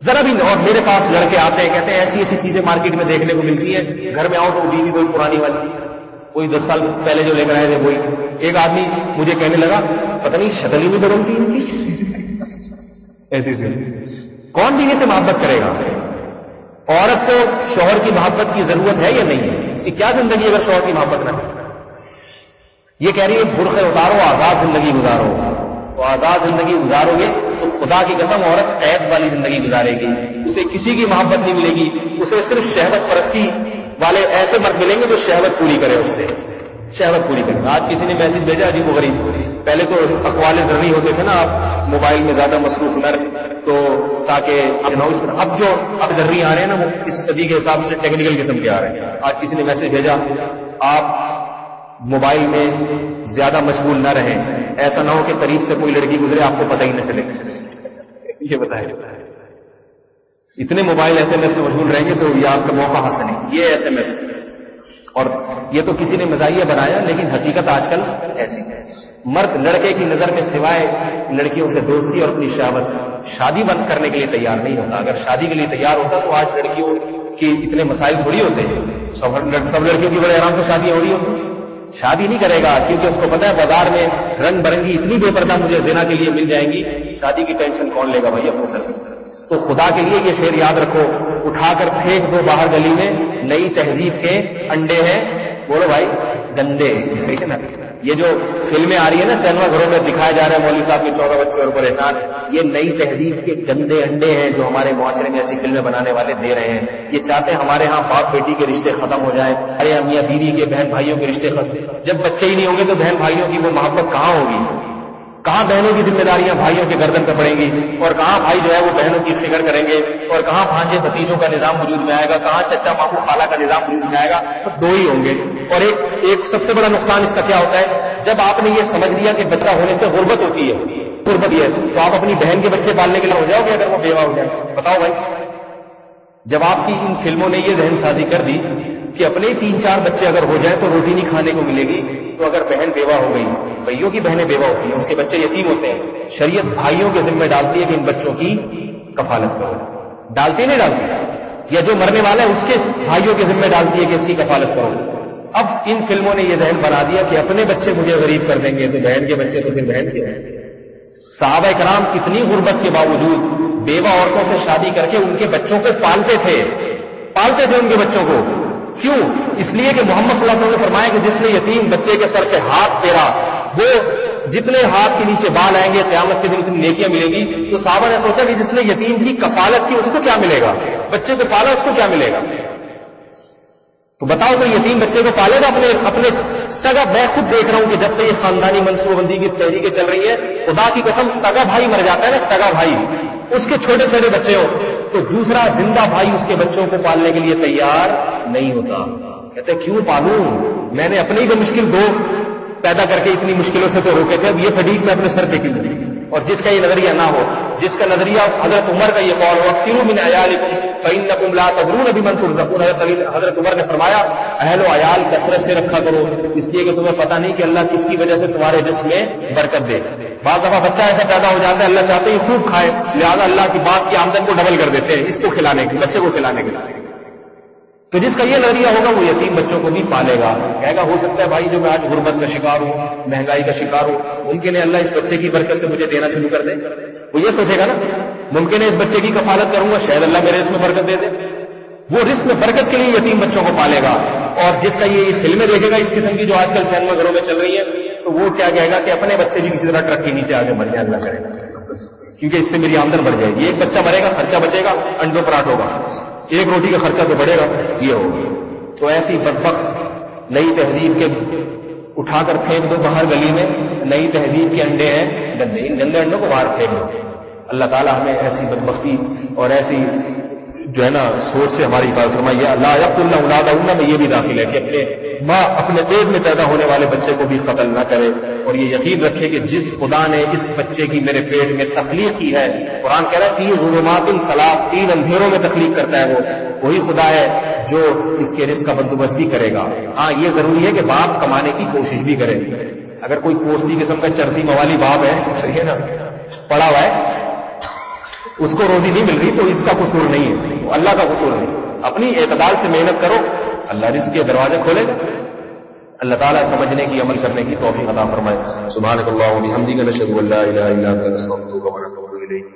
ذرا بھی نہیں۔ اور میرے پاس لڑکے آتے ہیں، کہتے ہیں ایسی ایسی چیزیں مارکیٹ میں دیکھنے کو ملتی ہیں، گھر میں آؤ تو بیوی وہی پرانی والی، وہی 10 سال پہلے جو لے کر آئے تھے وہی۔ ایک آدمی مجھے کہنے لگا پتہ نہیں شکل ہی نہیں بدلتی ان کی، ایسی سی۔ کون بیوی سے محبت کرے گا؟ عورت کو شوہر کی محبت کی ضرورت ہے یا نہیں ہے؟ اس کی کیا زندگی اگر شوہر کی محبت نہ کرے؟ یہ کہہ رہی ہے برقعے اتارو، آزاد زندگی گزارو۔ تو آزاد زندگی گزارو گے تو خدا کی قسم عورت قید والی زندگی گزارے گی، اسے کسی کی محبت نہیں ملے گی، اسے صرف شہوت پرستی والے ایسے مرد ملیں گے جو شہوت پوری کرے، اس سے شہوت پوری کرے۔ آج کسی نے میسج بھیجا عجیب و غریب، پہلے تو اقوال زرعی ہوتے تھے نا، آپ موبائل میں زیادہ مصروف نہ رہے تو تاکہ اب جو اب زرعی آ رہے ہیں نا وہ اس صدی کے حساب سے ٹیکنیکل قسم کے آ رہے ہیں۔ آج کسی نے میسج بھیجا آپ موبائل میں زیادہ مشغول نہ رہیں، ایسا نہ ہو کہ قریب سے کوئی لڑکی گزرے آپ کو پتہ ہی نہ چلے۔ یہ بتائیں، اتنے موبائل ایس ایم ایس میں مشغول رہیں گے تو یہ آپ کا موقع حاصل ہے۔ یہ ایس ایم ایس، اور یہ تو کسی نے مزاحیہ بنایا لیکن حقیقت آج کل ایسی ہے۔ مرد لڑکے کی نظر میں سوائے لڑکیوں سے دوستی اور اپنی شہوت، شادی بند کرنے کے لیے تیار نہیں ہوتا۔ اگر شادی کے لیے تیار ہوتا تو آج لڑکیوں کی اتنے مسائل تھوڑی ہوتے ہیں، سب لڑکیوں کی بڑے آرام سے شادی ہو رہی ہوتی۔ شادی نہیں کرے گا کیونکہ اس کو پتا ہے بازار میں رنگ برنگی اتنی بے پردہ مجھے زنا کے لیے مل جائیں گی، شادی کی ٹینشن کون لے گا بھائی اپنے سر پہ۔ تو خدا کے لیے یہ شعر یاد رکھو، اٹھا کر پھینک دو باہر گلی میں، نئی تہذیب کے انڈے ہیں، بولو بھائی گندے، صحیح ہے نا۔ یہ جو فلمیں آ رہی ہے نا سینما گھروں میں دکھایا جا رہا ہے مولوی صاحب کے 14 بچے اور پریشان، یہ نئی تہذیب کے گندے انڈے ہیں جو ہمارے معاشرے میں ایسی فلمیں بنانے والے دے رہے ہیں۔ یہ چاہتے ہیں ہمارے ہاں باپ بیٹی کے رشتے ختم ہو جائیں، ارے ہم میاں بیوی کے بہن بھائیوں کے رشتے ختم۔ جب بچے ہی نہیں ہوں گے تو بہن بھائیوں کی وہ محبت کہاں ہوگی؟ کہاں بہنوں کی ذمہ داریاں بھائیوں کے گردن پہ پڑیں گی، اور کہاں بھائی جو ہے وہ بہنوں کی فکر کریں گے، اور کہاں بھانجے بھتیجوں کا نظام وجود میں آئے گا، کہاں چچا ماموں خالہ کا نظام وجود میں آئے گا؟ تو دو ہی ہوں گے۔ اور ایک سب سے بڑا نقصان اس کا کیا ہوتا ہے، جب آپ نے یہ سمجھ لیا کہ بچہ ہونے سے غربت ہوتی ہے، قربت ہے تو آپ اپنی بہن کے بچے پالنے کے لیے ہو جاؤ گے اگر وہ بیوہ ہو جائے؟ بتاؤ بھائی. جب آپ کی ان فلموں نے یہ ذہن سازی کر دی کہ اپنے 3-4 بچے اگر ہو جائیں تو روٹی نہیں کھانے کو ملے گی، تو اگر بہن بیوہ ہو گئی، بھائیوں کی بہنیں بیوہ ہوتی ہیں، اس کے بچے یتیم ہوتے ہیں، شریعت بھائیوں کے ذمہ ڈالتی ہے کہ ان بچوں کی کفالت کرو. ڈالتی نہیں ڈالتی؟ یا جو مرنے والا ہے اس کے بھائیوں کے ذمہ ڈالتی ہے کہ اس کی کفالت کرو. اب ان فلموں نے یہ ذہن بنا دیا کہ اپنے بچے مجھے غریب کر دیں گے تو بہن کے بچے تو پھر بہن کے. صحابہ کرام اتنی غربت کے باوجود بیوہ عورتوں سے شادی کر کے ان کے بچوں کو پالتے تھے ان کے بچوں کو. کیوں؟ اس لیے کہ محمد صلی اللہ علیہ وسلم نے فرمایا کہ جس نے یتیم بچے کے سر پہ ہاتھ پھیرا وہ جتنے ہاتھ کے نیچے بال آئیں گے قیامت کے دن اتنی نیکیاں ملے گی. تو صحابہ نے سوچا کہ جس نے یتیم کی کفالت کی اس کو کیا ملے گا، بچے کو پالا اس کو کیا ملے گا. تو بتاؤ کوئی یتیم بچے کو پالے گا اپنے سگا. میں خود دیکھ رہا ہوں کہ جب سے یہ خاندانی منصوبہ بندی کی تحریکیں چل رہی ہے، خدا کی قسم سگا بھائی مر جاتا ہے نا، سگا بھائی، اس کے چھوٹے چھوٹے بچے ہو تو دوسرا زندہ بھائی اس کے بچوں کو پالنے کے لیے تیار نہیں ہوتا. کہتے کیوں پالوں، میں نے اپنے ہی کو مشکل 2 پیدا کر کے اتنی مشکلوں سے تو روکے تھے، اب یہ فٹیک میں اپنے سر پہ کیوں. اور جس کا یہ نظریہ نہ ہو، جس کا نظریہ حضرت عمر کا یہ قول ہو اکثروا من عیالکم فإنکم لا تدرون بمن ترزقون. حضرت عمر نے فرمایا اہل و عیال کثرت سے رکھا کرو، اس لیے کہ تمہیں پتہ نہیں کہ اللہ کس کی وجہ سے تمہارے جسم میں برکت دے. بعض دفعہ بچہ ایسا پیدا ہو جاتا ہے اللہ چاہتے ہی خوب کھائے، لہذا اللہ کی باپ کی آمدن کو ڈبل کر دیتے ہیں اس کو کھلانے کے، بچے کو کھلانے کے لیے. تو جس کا یہ نظریہ ہوگا وہ یتیم بچوں کو بھی پالے گا. کہے گا ہو سکتا ہے بھائی جو میں آج غربت کا شکار ہوں، مہنگائی کا شکار ہوں، ممکن ہے اللہ اس بچے کی برکت سے مجھے دینا شروع کر دے. وہ یہ سوچے گا نا، ممکن ہے اس بچے کی کفالت کروں گا شاید اللہ میرے رزق میں برکت دے دے. وہ رزق میں برکت کے لیے یتیم بچوں کو پالے گا. اور جس کا یہ فلمیں دیکھے گا اس قسم کی جو آج کل سینما گھروں میں چل رہی ہے، تو وہ کیا کہے گا کہ اپنے بچے بھی کسی طرح ٹرک کے نیچے آگے مر جائے، اللہ کرے گا، کیونکہ اس سے میری آمدن بڑھ جائے گی. ایک بچہ مرے گا خرچہ بچے گا، انڈوں پراٹھ ہوگا، ایک روٹی کا خرچہ تو بڑھے گا، یہ ہوگا. تو ایسی بدبخت نئی تہذیب کے اٹھا کر پھینک دو باہر گلی میں. نئی تہذیب کے انڈے ہیں گندے، ان گندے انڈوں کو باہر پھینک دو. اللہ تعالیٰ ہمیں ایسی بدبختی اور ایسی جو ہے نا سوچ سے ہماری حفاظت فرمائے. لا یقتلن اولادہن میں یہ بھی داخل ہے کہ اپنے ماں اپنے پیٹ میں پیدا ہونے والے بچے کو بھی قتل نہ کرے. اور یہ یقین رکھے کہ جس خدا نے اس بچے کی میرے پیٹ میں تخلیق کی ہے، قرآن کہہ رہا ہے 3 ظلمات ثلاث، 3 اندھیروں میں تخلیق کرتا ہے، وہی خدا ہے جو اس کے رزق کا بندوبست بھی کرے گا. ہاں یہ ضروری ہے کہ باپ کمانے کی کوشش بھی کرے. اگر کوئی پوسٹی قسم کا چرسی موالی باپ ہے، صحیح ہے نا، پڑا ہوا ہے، اس کو روزی نہیں مل رہی تو اس کا قصور نہیں ہے، وہ اللہ کا قصور نہیں. اپنی اعتدال سے محنت کرو، اللہ رزق کے دروازے کھولے گا. اللہ تعالیٰ سمجھنے کی عمل کرنے کی توفیق عطا فرمائے. سبحانک اللہم و بحمدک نشہد ان لا الہ الا انت نستغفرک و نتوب الیک.